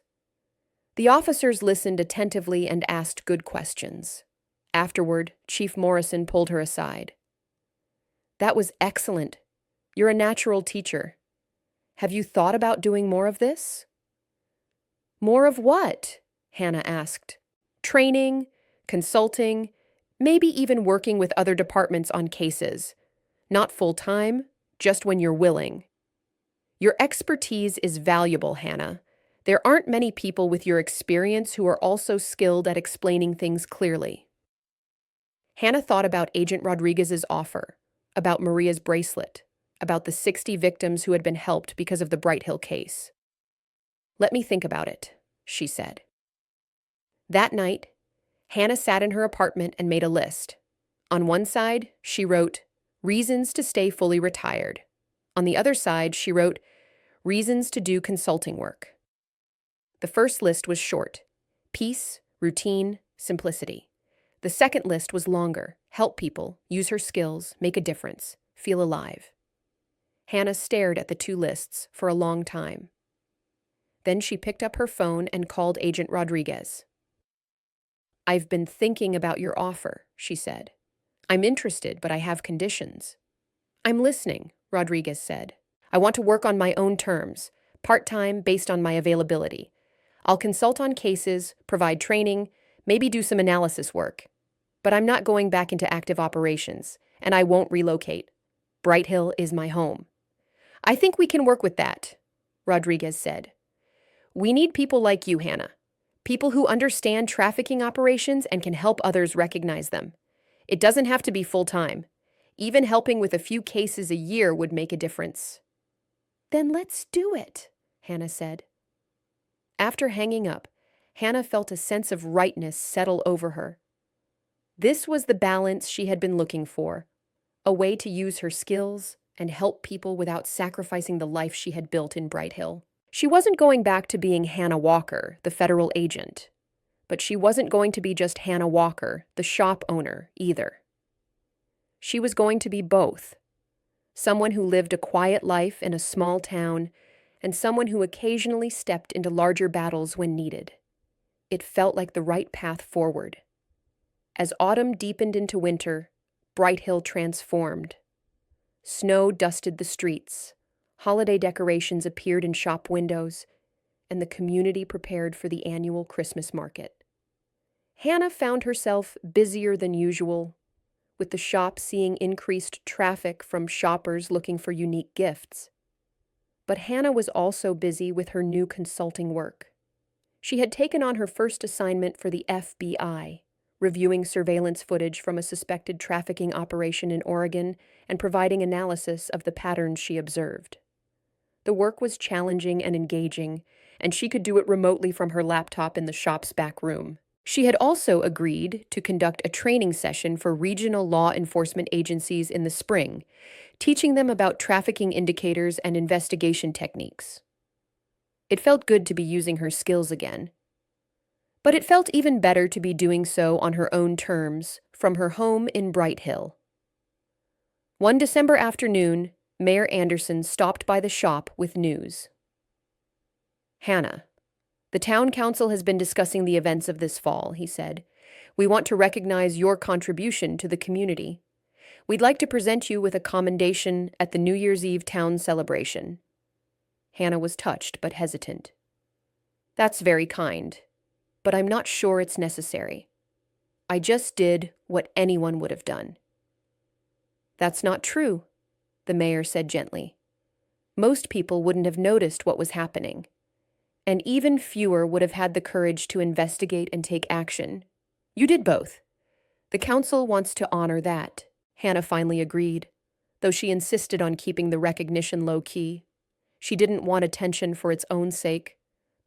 The officers listened attentively and asked good questions. Afterward, Chief Morrison pulled her aside. That was excellent. You're a natural teacher. Have you thought about doing more of this? More of what? Hannah asked. Training, consulting, maybe even working with other departments on cases. Not full-time, just when you're willing. Your expertise is valuable, Hannah. There aren't many people with your experience who are also skilled at explaining things clearly. Hannah thought about Agent Rodriguez's offer, about Maria's bracelet, about the 60 victims who had been helped because of the Brighthill case. Let me think about it, she said. That night, Hannah sat in her apartment and made a list. On one side, she wrote, reasons to stay fully retired. On the other side, she wrote, reasons to do consulting work. The first list was short, peace, routine, simplicity. The second list was longer, help people, use her skills, make a difference, feel alive. Hannah stared at the two lists for a long time. Then she picked up her phone and called Agent Rodriguez. I've been thinking about your offer, she said. I'm interested, but I have conditions. I'm listening, Rodriguez said. I want to work on my own terms, part-time based on my availability. I'll consult on cases, provide training, maybe do some analysis work. But I'm not going back into active operations, and I won't relocate. Brighthill is my home. I think we can work with that, Rodriguez said. We need people like you, Hannah. People who understand trafficking operations and can help others recognize them. It doesn't have to be full-time. Even helping with a few cases a year would make a difference. Then let's do it, Hannah said. After hanging up, Hannah felt a sense of rightness settle over her. This was the balance she had been looking for, a way to use her skills and help people without sacrificing the life she had built in Brighthill. She wasn't going back to being Hannah Walker, the federal agent, but she wasn't going to be just Hannah Walker, the shop owner, either. She was going to be both. Someone who lived a quiet life in a small town, and someone who occasionally stepped into larger battles when needed. It felt like the right path forward. As autumn deepened into winter, Brighthill transformed. Snow dusted the streets, holiday decorations appeared in shop windows, and the community prepared for the annual Christmas market. Hannah found herself busier than usual, with the shop seeing increased traffic from shoppers looking for unique gifts. But Hannah was also busy with her new consulting work. She had taken on her first assignment for the FBI, reviewing surveillance footage from a suspected trafficking operation in Oregon and providing analysis of the patterns she observed. The work was challenging and engaging, and she could do it remotely from her laptop in the shop's back room. She had also agreed to conduct a training session for regional law enforcement agencies in the spring, teaching them about trafficking indicators and investigation techniques. It felt good to be using her skills again. But it felt even better to be doing so on her own terms, from her home in Brighthill. One December afternoon, Mayor Anderson stopped by the shop with news. Hannah, the town council has been discussing the events of this fall, he said. We want to recognize your contribution to the community. We'd like to present you with a commendation at the New Year's Eve town celebration. Hannah was touched but hesitant. That's very kind, but I'm not sure it's necessary. I just did what anyone would have done. That's not true, the mayor said gently. Most people wouldn't have noticed what was happening, and even fewer would have had the courage to investigate and take action. You did both. The council wants to honor that, Hannah finally agreed, though she insisted on keeping the recognition low-key. She didn't want attention for its own sake,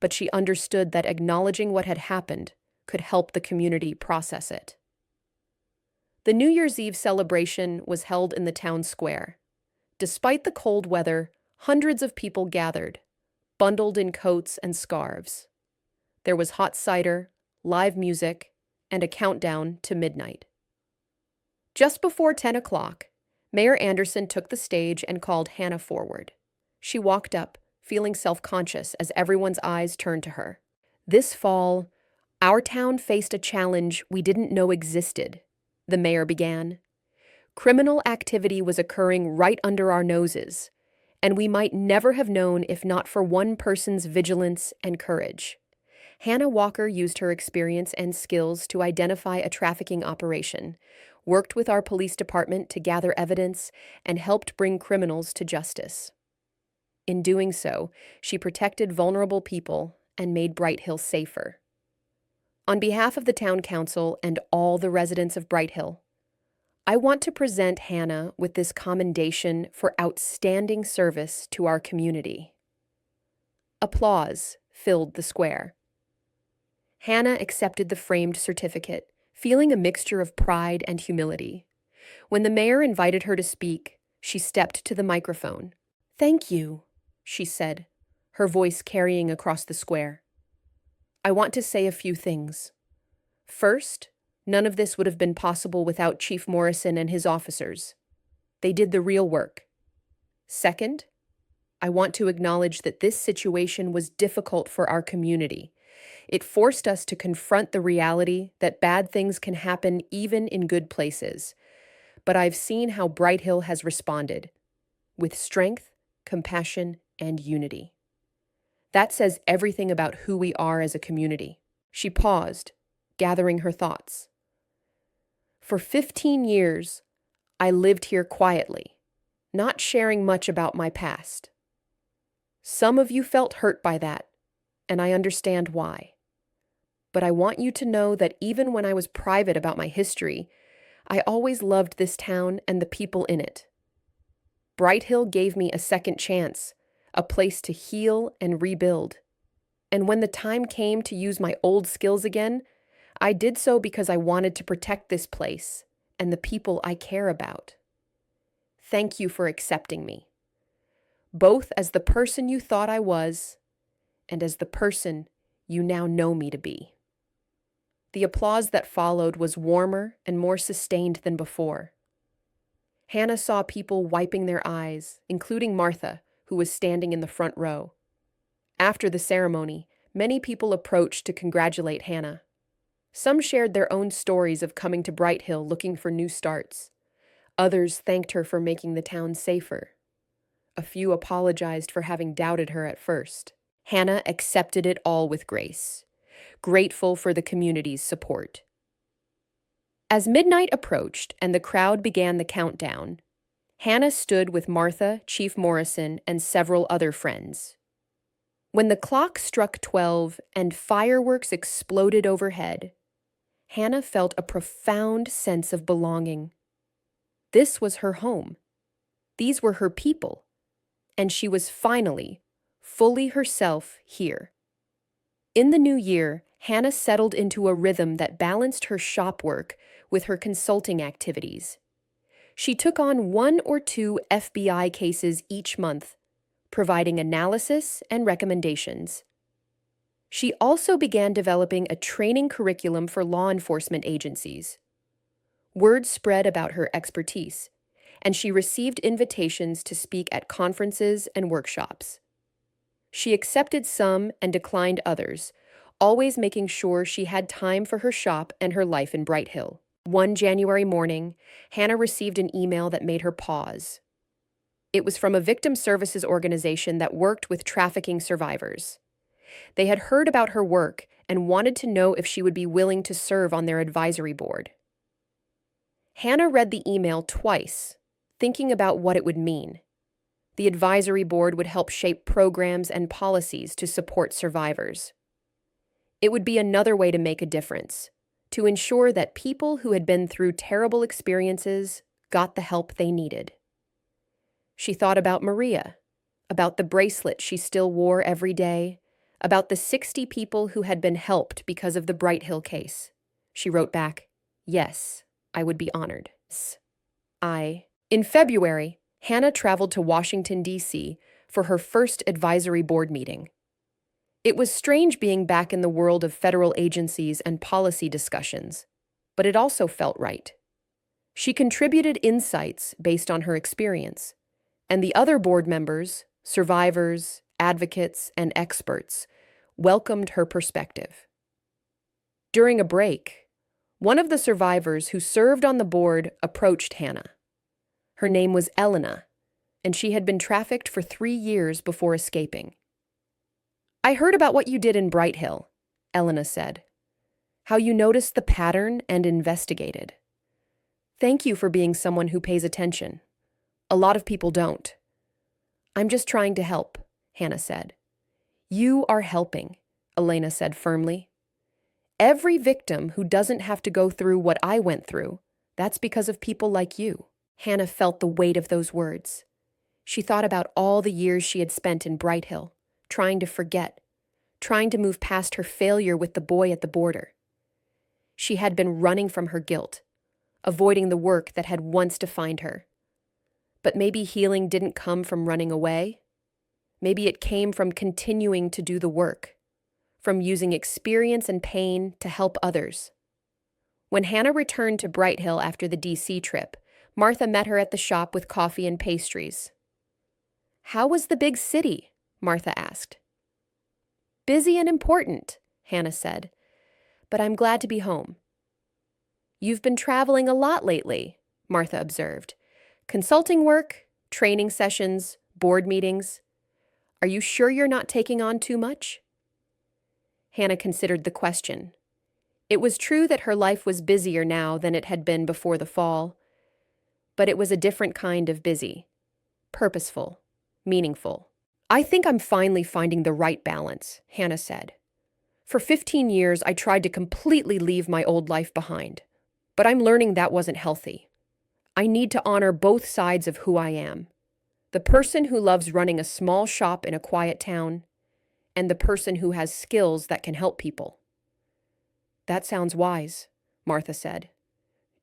but she understood that acknowledging what had happened could help the community process it. The New Year's Eve celebration was held in the town square. Despite the cold weather, hundreds of people gathered, bundled in coats and scarves. There was hot cider, live music, and a countdown to midnight. Just before 10 o'clock, Mayor Anderson took the stage and called Hannah forward. She walked up, feeling self-conscious as everyone's eyes turned to her. This fall, our town faced a challenge we didn't know existed, the mayor began. Criminal activity was occurring right under our noses, and we might never have known if not for one person's vigilance and courage. Hannah Walker used her experience and skills to identify a trafficking operation, worked with our police department to gather evidence, and helped bring criminals to justice. In doing so, she protected vulnerable people and made Brighthill safer. On behalf of the town council and all the residents of Brighthill, I want to present Hannah with this commendation for outstanding service to our community. Applause filled the square. Hannah accepted the framed certificate, feeling a mixture of pride and humility. When the mayor invited her to speak, she stepped to the microphone. "Thank you," she said, her voice carrying across the square. "I want to say a few things. First, none of this would have been possible without Chief Morrison and his officers. They did the real work. Second, I want to acknowledge that this situation was difficult for our community. It forced us to confront the reality that bad things can happen even in good places. But I've seen how Brighthill has responded, with strength, compassion, and unity. That says everything about who we are as a community." She paused, gathering her thoughts. "For 15 years, I lived here quietly, not sharing much about my past. Some of you felt hurt by that, and I understand why. But I want you to know that even when I was private about my history, I always loved this town and the people in it. Brighthill gave me a second chance, a place to heal and rebuild. And when the time came to use my old skills again, I did so because I wanted to protect this place and the people I care about. Thank you for accepting me, both as the person you thought I was and as the person you now know me to be." The applause that followed was warmer and more sustained than before. Hannah saw people wiping their eyes, including Martha, who was standing in the front row. After the ceremony, many people approached to congratulate Hannah. Some shared their own stories of coming to Brighthill looking for new starts. Others thanked her for making the town safer. A few apologized for having doubted her at first. Hannah accepted it all with grace, grateful for the community's support. As midnight approached and the crowd began the countdown, Hannah stood with Martha, Chief Morrison, and several other friends. When the clock struck 12 and fireworks exploded overhead, Hannah felt a profound sense of belonging. This was her home. These were her people, and she was finally fully herself here. In the new year, Hannah settled into a rhythm that balanced her shop work with her consulting activities. She took on 1 or 2 FBI cases each month, providing analysis and recommendations. She also began developing a training curriculum for law enforcement agencies. Word spread about her expertise, and she received invitations to speak at conferences and workshops. She accepted some and declined others, always making sure she had time for her shop and her life in Brighthill. One January morning, Hannah received an email that made her pause. It was from a victim services organization that worked with trafficking survivors. They had heard about her work and wanted to know if she would be willing to serve on their advisory board. Hannah read the email twice, thinking about what it would mean. The advisory board would help shape programs and policies to support survivors. It would be another way to make a difference, to ensure that people who had been through terrible experiences got the help they needed. She thought about Maria, about the bracelet she still wore every day, about the 60 people who had been helped because of the Brighthill case. She wrote back, "Yes, I would be honored." In February, Hannah traveled to Washington, D.C. for her first advisory board meeting. It was strange being back in the world of federal agencies and policy discussions, but it also felt right. She contributed insights based on her experience, and the other board members, survivors, advocates, and experts welcomed her perspective. During a break, one of the survivors who served on the board approached Hannah. Her name was Elena, and she had been trafficked for 3 years before escaping. "I heard about what you did in Brighthill," Elena said. "How you noticed the pattern and investigated. Thank you for being someone who pays attention. A lot of people don't." "I'm just trying to help," Hannah said. "You are helping," Elena said firmly. "Every victim who doesn't have to go through what I went through, that's because of people like you." Hannah felt the weight of those words. She thought about all the years she had spent in Brighthill, trying to forget, trying to move past her failure with the boy at the border. She had been running from her guilt, avoiding the work that had once defined her. But maybe healing didn't come from running away. Maybe it came from continuing to do the work, from using experience and pain to help others. When Hannah returned to Brighthill after the DC trip, Martha met her at the shop with coffee and pastries. "How was the big city?" Martha asked. "Busy and important," Hannah said, "but I'm glad to be home." "You've been traveling a lot lately," Martha observed. "Consulting work, training sessions, board meetings. Are you sure you're not taking on too much?" Hannah considered the question. It was true that her life was busier now than it had been before the fall, but it was a different kind of busy, purposeful, meaningful. "I think I'm finally finding the right balance," Hannah said. "For 15 years, I tried to completely leave my old life behind, but I'm learning that wasn't healthy. I need to honor both sides of who I am. The person who loves running a small shop in a quiet town, and the person who has skills that can help people." "That sounds wise," Martha said.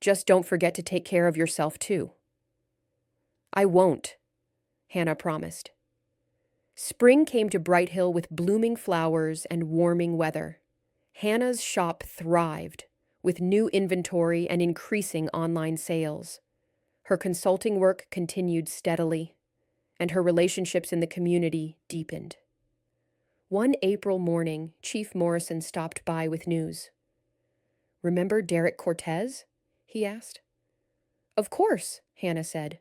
"Just don't forget to take care of yourself, too." "I won't," Hannah promised. Spring came to Brighthill with blooming flowers and warming weather. Hannah's shop thrived, with new inventory and increasing online sales. Her consulting work continued steadily, and her relationships in the community deepened. One April morning, Chief Morrison stopped by with news. "Remember Derek Cortez?" he asked. "Of course," Hannah said.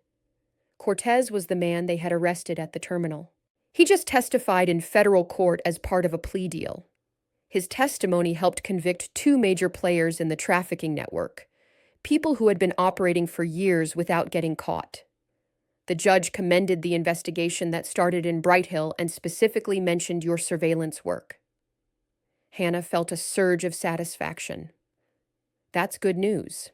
Cortez was the man they had arrested at the terminal. He just testified in federal court as part of a plea deal. His testimony helped convict 2 major players in the trafficking network, people who had been operating for years without getting caught. The judge commended the investigation that started in Brighthill and specifically mentioned your surveillance work. Hannah felt a surge of satisfaction. "That's good news."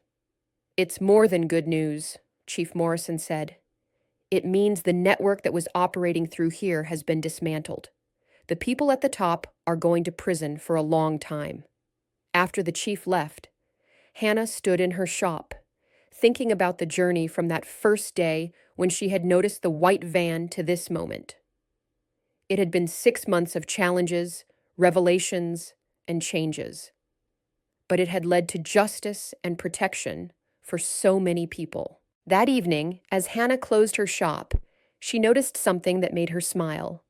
"It's more than good news," Chief Morrison said. "It means the network that was operating through here has been dismantled. The people at the top are going to prison for a long time." After the chief left, Hannah stood in her shop, thinking about the journey from that first day when she had noticed the white van to this moment. It had been 6 months of challenges, revelations, and changes. But it had led to justice and protection for so many people. That evening, as Hannah closed her shop, she noticed something that made her smile.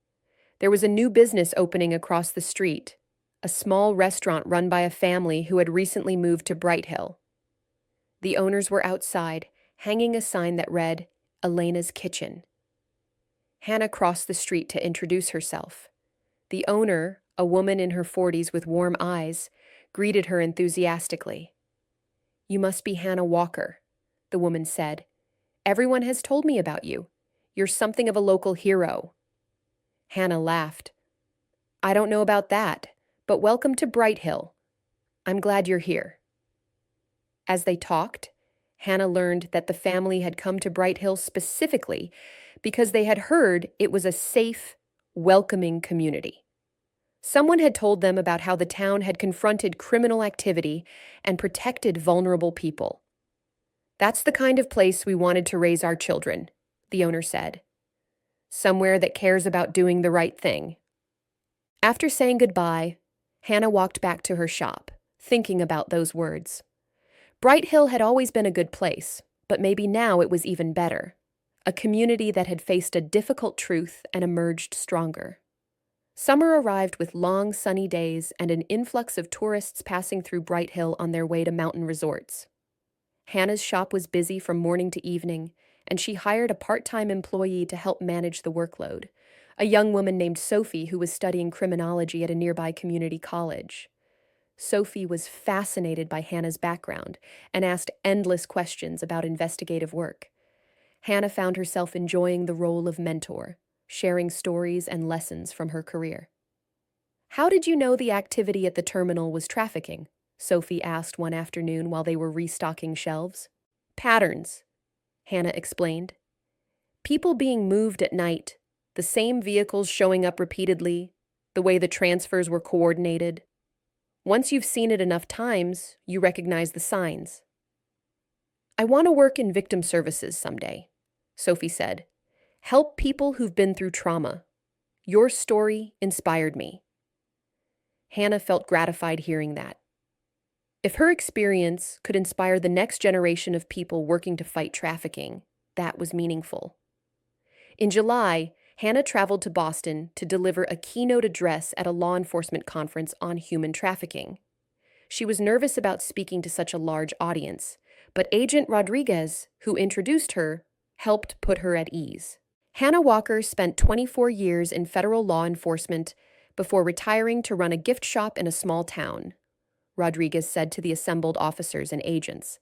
There was a new business opening across the street, a small restaurant run by a family who had recently moved to Brighthill. The owners were outside, hanging a sign that read, "Elena's Kitchen." Hannah crossed the street to introduce herself. The owner, a woman in her 40s with warm eyes, greeted her enthusiastically. "You must be Hannah Walker," the woman said. "Everyone has told me about you. You're something of a local hero." Hannah laughed. "I don't know about that, but welcome to Brighthill. I'm glad you're here." As they talked, Hannah learned that the family had come to Brighthill specifically because they had heard it was a safe, welcoming community. Someone had told them about how the town had confronted criminal activity and protected vulnerable people. "That's the kind of place we wanted to raise our children," the owner said. "Somewhere that cares about doing the right thing." After saying goodbye, Hannah walked back to her shop, thinking about those words. Brighthill had always been a good place, but maybe now it was even better. A community that had faced a difficult truth and emerged stronger. Summer arrived with long, sunny days and an influx of tourists passing through Brighthill on their way to mountain resorts. Hannah's shop was busy from morning to evening, and she hired a part-time employee to help manage the workload, a young woman named Sophie who was studying criminology at a nearby community college. Sophie was fascinated by Hannah's background and asked endless questions about investigative work. Hannah found herself enjoying the role of mentor, sharing stories and lessons from her career. "How did you know the activity at the terminal was trafficking?" Sophie asked one afternoon while they were restocking shelves. "Patterns," Hannah explained. "People being moved at night, the same vehicles showing up repeatedly, the way the transfers were coordinated. Once you've seen it enough times, you recognize the signs." "I want to work in victim services someday," Sophie said. "Help people who've been through trauma. Your story inspired me." Hannah felt gratified hearing that. If her experience could inspire the next generation of people working to fight trafficking, that was meaningful. In July, Hannah traveled to Boston to deliver a keynote address at a law enforcement conference on human trafficking. She was nervous about speaking to such a large audience, but Agent Rodriguez, who introduced her, helped put her at ease. Hannah Walker spent 24 years in federal law enforcement before retiring to run a gift shop in a small town, Rodriguez said to the assembled officers and agents.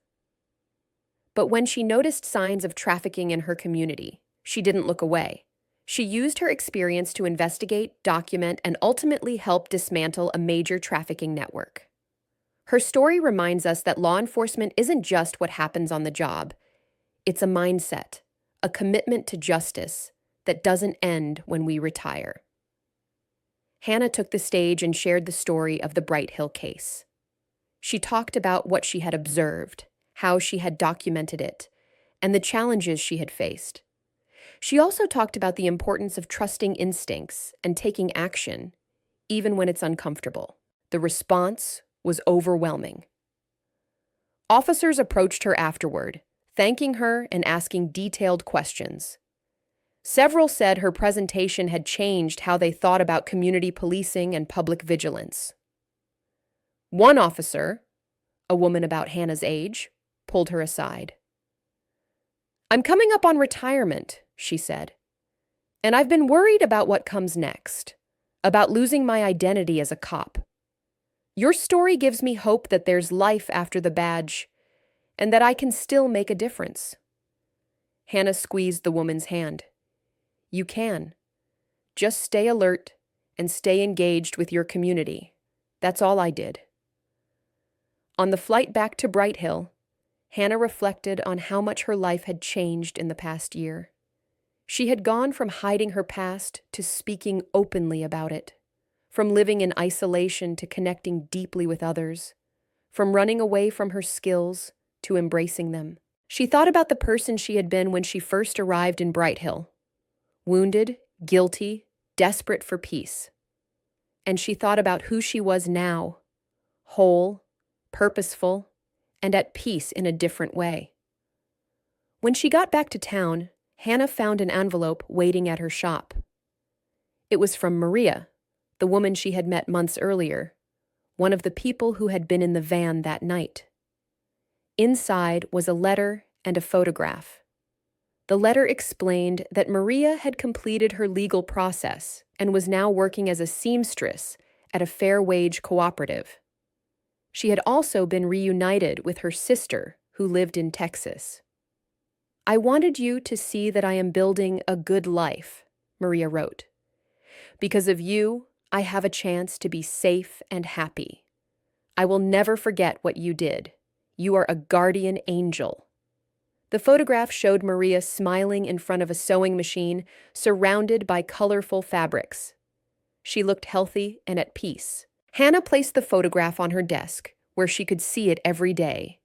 But when she noticed signs of trafficking in her community, she didn't look away. She used her experience to investigate, document, and ultimately help dismantle a major trafficking network. Her story reminds us that law enforcement isn't just what happens on the job. It's a mindset, a commitment to justice that doesn't end when we retire. Hannah took the stage and shared the story of the Brighthill case. She talked about what she had observed, how she had documented it, and the challenges she had faced. She also talked about the importance of trusting instincts and taking action, even when it's uncomfortable. The response was overwhelming. Officers approached her afterward, thanking her and asking detailed questions. Several said her presentation had changed how they thought about community policing and public vigilance. One officer, a woman about Hannah's age, pulled her aside. "I'm coming up on retirement," she said, "and I've been worried about what comes next, about losing my identity as a cop. Your story gives me hope that there's life after the badge, and that I can still make a difference." Hannah squeezed the woman's hand. "You can. Just stay alert and stay engaged with your community. That's all I did." On the flight back to Brighthill, Hannah reflected on how much her life had changed in the past year. She had gone from hiding her past to speaking openly about it, from living in isolation to connecting deeply with others, from running away from her skills to embracing them. She thought about the person she had been when she first arrived in Brighthill, wounded, guilty, desperate for peace. And she thought about who she was now, whole, purposeful, and at peace in a different way. When she got back to town, Hannah found an envelope waiting at her shop. It was from Maria, the woman she had met months earlier, one of the people who had been in the van that night. Inside was a letter and a photograph. The letter explained that Maria had completed her legal process and was now working as a seamstress at a fair-wage cooperative. She had also been reunited with her sister, who lived in Texas. "I wanted you to see that I am building a good life," Maria wrote. "Because of you, I have a chance to be safe and happy. I will never forget what you did. You are a guardian angel." The photograph showed Maria smiling in front of a sewing machine, surrounded by colorful fabrics. She looked healthy and at peace. Hannah placed the photograph on her desk, where she could see it every day.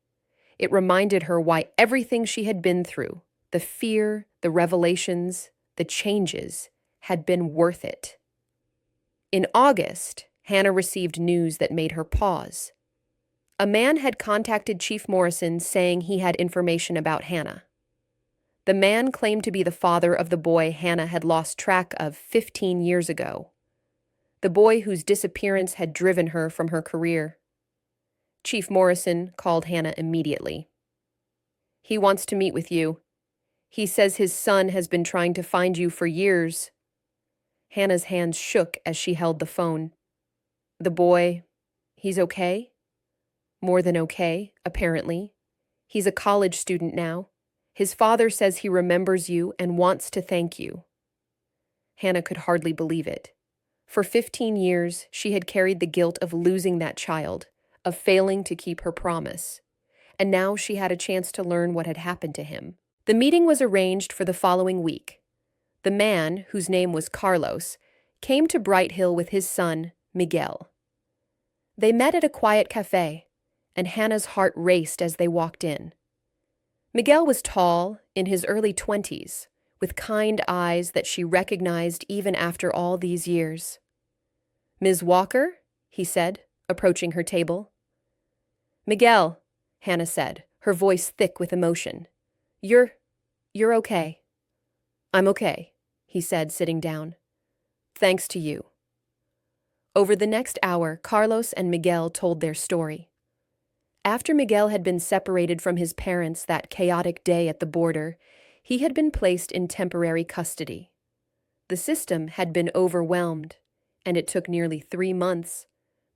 It reminded her why everything she had been through, the fear, the revelations, the changes, had been worth it. In August, Hannah received news that made her pause. A man had contacted Chief Morrison saying he had information about Hannah. The man claimed to be the father of the boy Hannah had lost track of 15 years ago, the boy whose disappearance had driven her from her career. Chief Morrison called Hannah immediately. "He wants to meet with you. He says his son has been trying to find you for years." Hannah's hands shook as she held the phone. "The boy, he's okay?" "More than okay, apparently. He's a college student now. His father says he remembers you and wants to thank you." Hannah could hardly believe it. For 15 years, she had carried the guilt of losing that child, of failing to keep her promise. And now she had a chance to learn what had happened to him. The meeting was arranged for the following week. The man, whose name was Carlos, came to Brighthill with his son, Miguel. They met at a quiet cafe, and Hannah's heart raced as they walked in. Miguel was tall, in his early 20s, with kind eyes that she recognized even after all these years. "Ms. Walker?" he said, approaching her table. "Miguel," Hannah said, her voice thick with emotion. You're okay." "I'm okay," he said, sitting down. "Thanks to you." Over the next hour, Carlos and Miguel told their story. After Miguel had been separated from his parents that chaotic day at the border, he had been placed in temporary custody. The system had been overwhelmed, and it took nearly 3 months,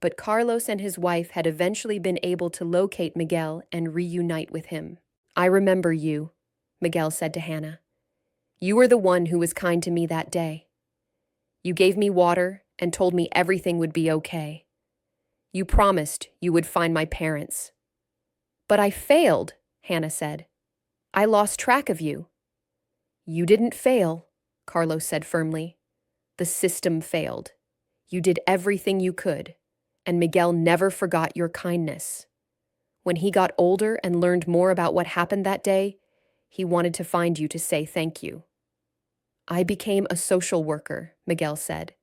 but Carlos and his wife had eventually been able to locate Miguel and reunite with him. "I remember you," Miguel said to Hannah. "You were the one who was kind to me that day. You gave me water and told me everything would be okay. You promised you would find my parents." "But I failed," Hannah said. "I lost track of you." "You didn't fail," Carlos said firmly. "The system failed. You did everything you could, and Miguel never forgot your kindness. When he got older and learned more about what happened that day, he wanted to find you to say thank you." "I became a social worker," Miguel said.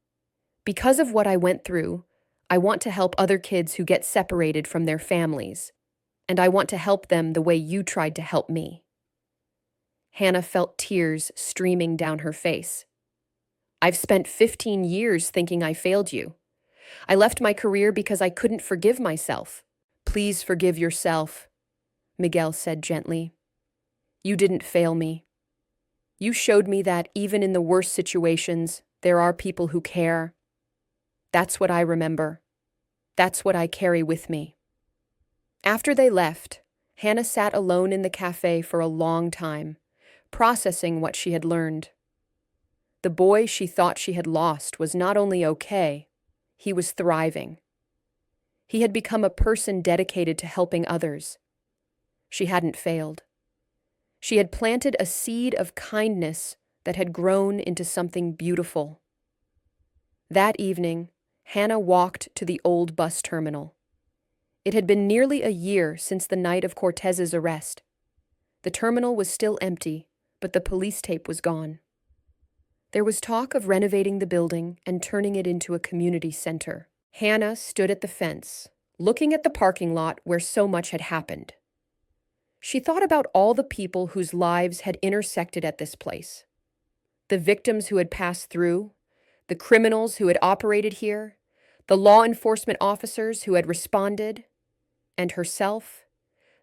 "Because of what I went through, I want to help other kids who get separated from their families, and I want to help them the way you tried to help me." Hannah felt tears streaming down her face. "I've spent 15 years thinking I failed you. I left my career because I couldn't forgive myself." "Please forgive yourself," Miguel said gently. "You didn't fail me. You showed me that even in the worst situations, there are people who care. That's what I remember. That's what I carry with me." After they left, Hannah sat alone in the cafe for a long time, processing what she had learned. The boy she thought she had lost was not only okay, he was thriving. He had become a person dedicated to helping others. She hadn't failed. She had planted a seed of kindness that had grown into something beautiful. That evening, Hannah walked to the old bus terminal. It had been nearly a year since the night of Cortez's arrest. The terminal was still empty, but the police tape was gone. There was talk of renovating the building and turning it into a community center. Hannah stood at the fence, looking at the parking lot where so much had happened. She thought about all the people whose lives had intersected at this place. The victims who had passed through, the criminals who had operated here, the law enforcement officers who had responded, and herself,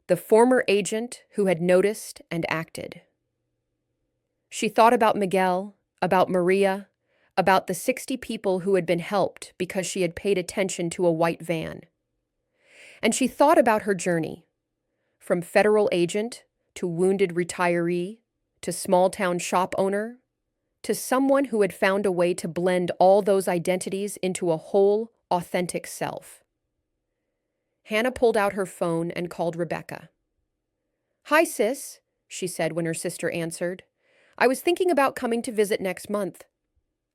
the former agent who had noticed and acted. She thought about Miguel, about Maria, about the 60 people who had been helped because she had paid attention to a white van. And she thought about her journey, from federal agent to wounded retiree to small-town shop owner to someone who had found a way to blend all those identities into a whole, authentic self. Hannah pulled out her phone and called Rebecca. "Hi, sis," she said when her sister answered. "I was thinking about coming to visit next month.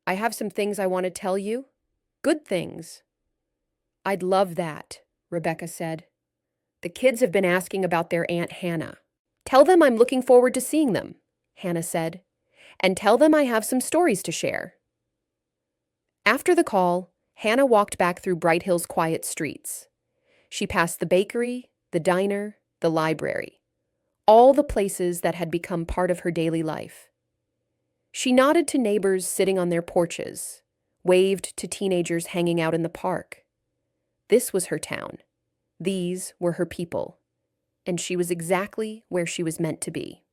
I have some things I want to tell you. Good things." "I'd love that," Rebecca said. "The kids have been asking about their Aunt Hannah." "Tell them I'm looking forward to seeing them," Hannah said. "And tell them I have some stories to share." After the call, Hannah walked back through Brightill's quiet streets. She passed the bakery, the diner, the library, all the places that had become part of her daily life. She nodded to neighbors sitting on their porches, waved to teenagers hanging out in the park. This was her town. These were her people. And she was exactly where she was meant to be.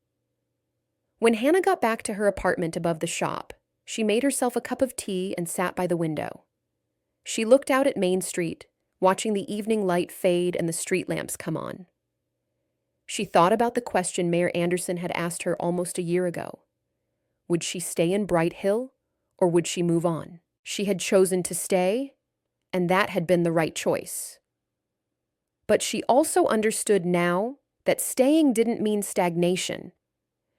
When Hannah got back to her apartment above the shop, she made herself a cup of tea and sat by the window. She looked out at Main Street, watching the evening light fade and the street lamps come on. She thought about the question Mayor Anderson had asked her almost a year ago. Would she stay in Brighthill, or would she move on? She had chosen to stay, and that had been the right choice. But she also understood now that staying didn't mean stagnation.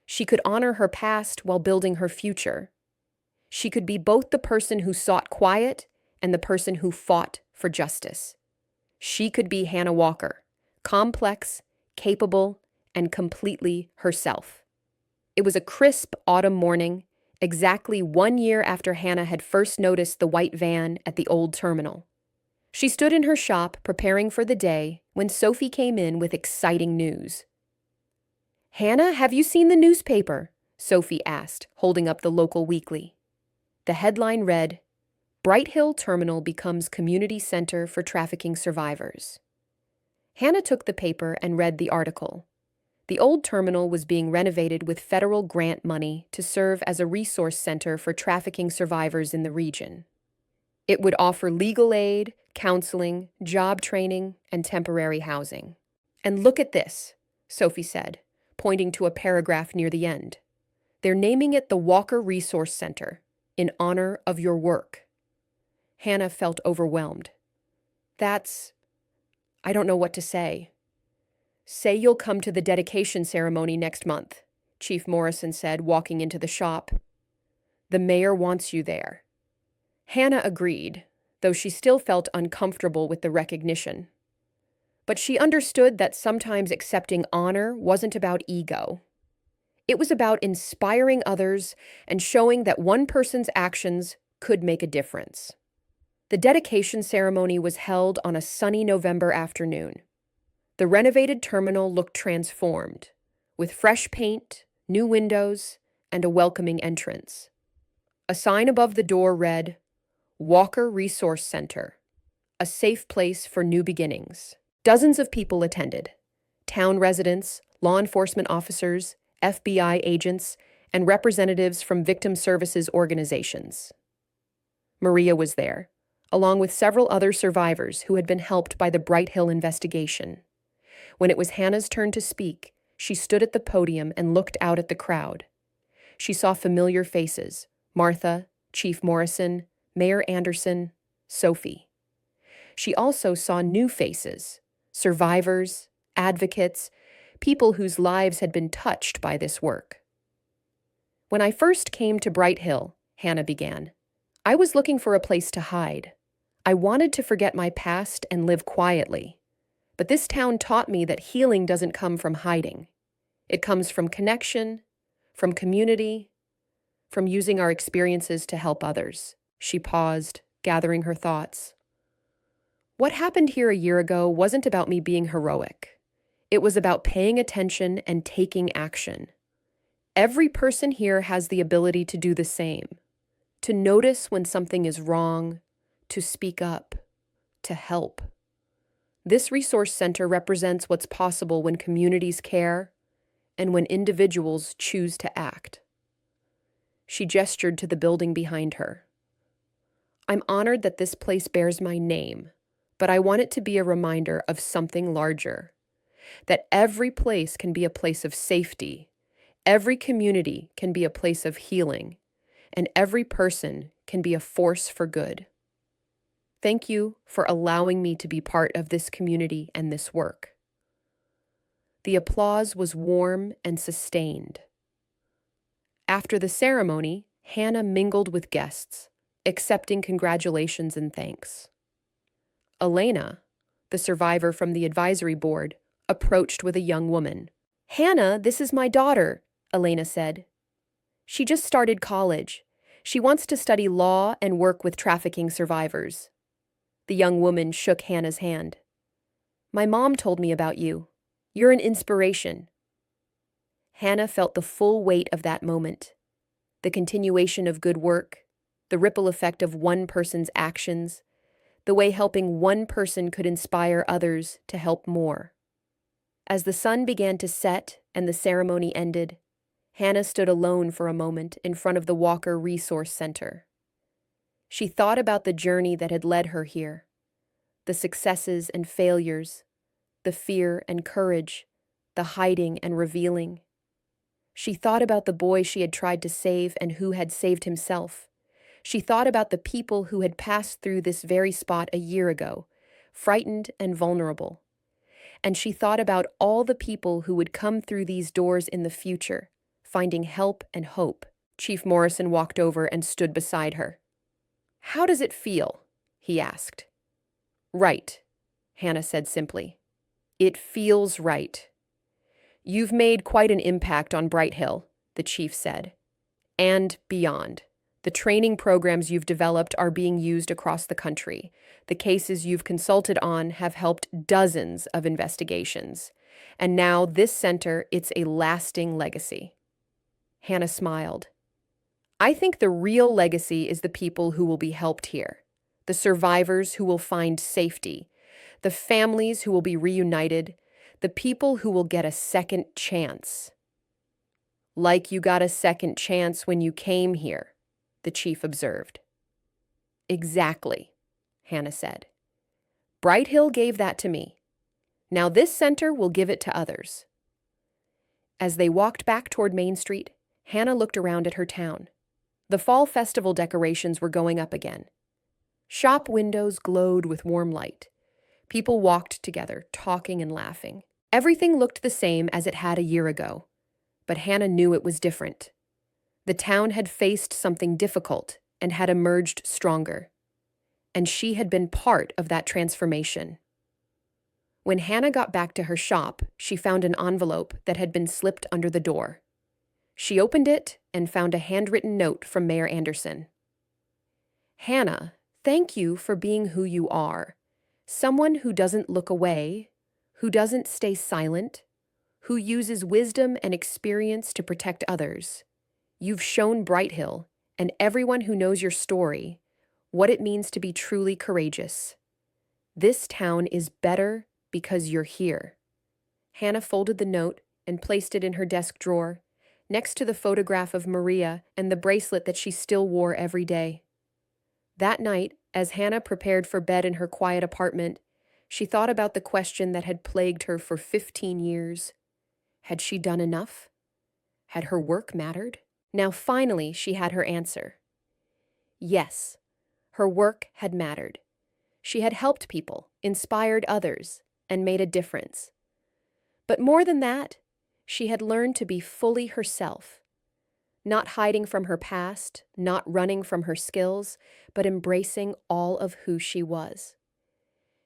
She could honor her past while building her future. She could be both the person who sought quiet and the person who fought for justice. She could be Hannah Walker, complex, capable, and completely herself. It was a crisp autumn morning, exactly 1 year after Hannah had first noticed the white van at the old terminal. She stood in her shop preparing for the day when Sophie came in with exciting news. "Hannah, have you seen the newspaper?" Sophie asked, holding up the local weekly. The headline read, "Brighthill Terminal becomes community center for trafficking survivors." Hannah took the paper and read the article. The old terminal was being renovated with federal grant money to serve as a resource center for trafficking survivors in the region. It would offer legal aid, counseling, job training, and temporary housing. "And look at this," Sophie said, pointing to a paragraph near the end. "They're naming it the Walker Resource Center, in honor of your work." Hannah felt overwhelmed. I don't know what to say. "Say you'll come to the dedication ceremony next month," Chief Morrison said, walking into the shop. "The mayor wants you there." Hannah agreed, though she still felt uncomfortable with the recognition. But she understood that sometimes accepting honor wasn't about ego. It was about inspiring others and showing that one person's actions could make a difference. The dedication ceremony was held on a sunny November afternoon. The renovated terminal looked transformed, with fresh paint, new windows, and a welcoming entrance. A sign above the door read, "Walker Resource Center, a safe place for new beginnings." Dozens of people attended: town residents, law enforcement officers, FBI agents, and representatives from victim services organizations. Maria was there, along with several other survivors who had been helped by the Brighthill investigation. When it was Hannah's turn to speak, she stood at the podium and looked out at the crowd. She saw familiar faces: Martha, Chief Morrison, Mayor Anderson, Sophie. She also saw new faces: survivors, advocates, people whose lives had been touched by this work. "When I first came to Brighthill," Hannah began, "I was looking for a place to hide. I wanted to forget my past and live quietly. But this town taught me that healing doesn't come from hiding. It comes from connection, from community, from using our experiences to help others." She paused, gathering her thoughts. "What happened here a year ago wasn't about me being heroic. It was about paying attention and taking action. Every person here has the ability to do the same, to notice when something is wrong, to speak up, to help. This resource center represents what's possible when communities care and when individuals choose to act." She gestured to the building behind her, I'm honored that this place bears my name, but I want it to be a reminder of something larger, that every place can be a place of safety, every community can be a place of healing, and every person can be a force for good. Thank you for allowing me to be part of this community and this work. The applause was warm and sustained. After the ceremony, Hannah mingled with guests, accepting congratulations and thanks. Elena, the survivor from the advisory board, approached with a young woman. "Hannah, this is my daughter," Elena said. "She just started college. She wants to study law and work with trafficking survivors." The young woman shook Hannah's hand. "My mom told me about you. You're an inspiration." Hannah felt the full weight of that moment. The continuation of good work, the ripple effect of one person's actions, the way helping one person could inspire others to help more. As the sun began to set and the ceremony ended, Hannah stood alone for a moment in front of the Walker Resource Center. She thought about the journey that had led her here, the successes and failures, the fear and courage, the hiding and revealing. She thought about the boy she had tried to save and who had saved himself. She thought about the people who had passed through this very spot a year ago, frightened and vulnerable. And she thought about all the people who would come through these doors in the future, finding help and hope. Chief Morrison walked over and stood beside her. "How does it feel?" he asked. "Right," Hannah said simply. "It feels right." "You've made quite an impact on Brighthill," the chief said, "and beyond. The training programs you've developed are being used across the country. The cases you've consulted on have helped dozens of investigations. And now this center, it's a lasting legacy." Hannah smiled. "I think the real legacy is the people who will be helped here, the survivors who will find safety, the families who will be reunited, the people who will get a second chance." "Like you got a second chance when you came here," the chief observed. "Exactly," Hannah said. "Brighthill gave that to me. Now this center will give it to others." As they walked back toward Main Street, Hannah looked around at her town. The fall festival decorations were going up again. Shop windows glowed with warm light. People walked together, talking and laughing. Everything looked the same as it had a year ago, but Hannah knew it was different. The town had faced something difficult and had emerged stronger, and she had been part of that transformation. When Hannah got back to her shop, she found an envelope that had been slipped under the door. She opened it and found a handwritten note from Mayor Anderson. "Hannah, thank you for being who you are. Someone who doesn't look away, who doesn't stay silent, who uses wisdom and experience to protect others. You've shown Brighthill, and everyone who knows your story, what it means to be truly courageous. This town is better because you're here." Hannah folded the note and placed it in her desk drawer, next to the photograph of Maria and the bracelet that she still wore every day. That night, as Hannah prepared for bed in her quiet apartment, she thought about the question that had plagued her for 15 years. Had she done enough? Had her work mattered? Now finally she had her answer. Yes, her work had mattered. She had helped people, inspired others, and made a difference. But more than that, she had learned to be fully herself, not hiding from her past, not running from her skills, but embracing all of who she was.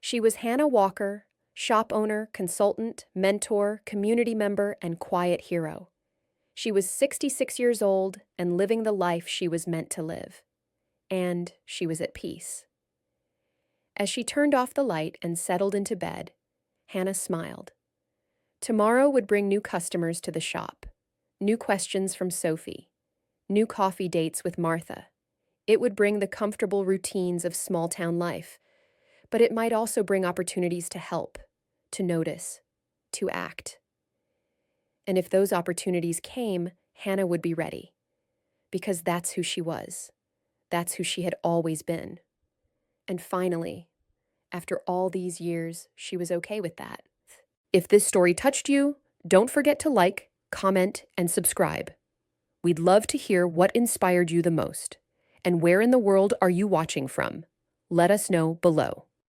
She was Hannah Walker, shop owner, consultant, mentor, community member, and quiet hero. She was 66 years old and living the life she was meant to live. And she was at peace. As she turned off the light and settled into bed, Hannah smiled. Tomorrow would bring new customers to the shop, new questions from Sophie, new coffee dates with Martha. It would bring the comfortable routines of small-town life, but it might also bring opportunities to help, to notice, to act. And if those opportunities came, Hannah would be ready, because that's who she was. That's who she had always been. And finally, after all these years, she was okay with that. If this story touched you, don't forget to like, comment, and subscribe. We'd love to hear what inspired you the most. And where in the world are you watching from? Let us know below.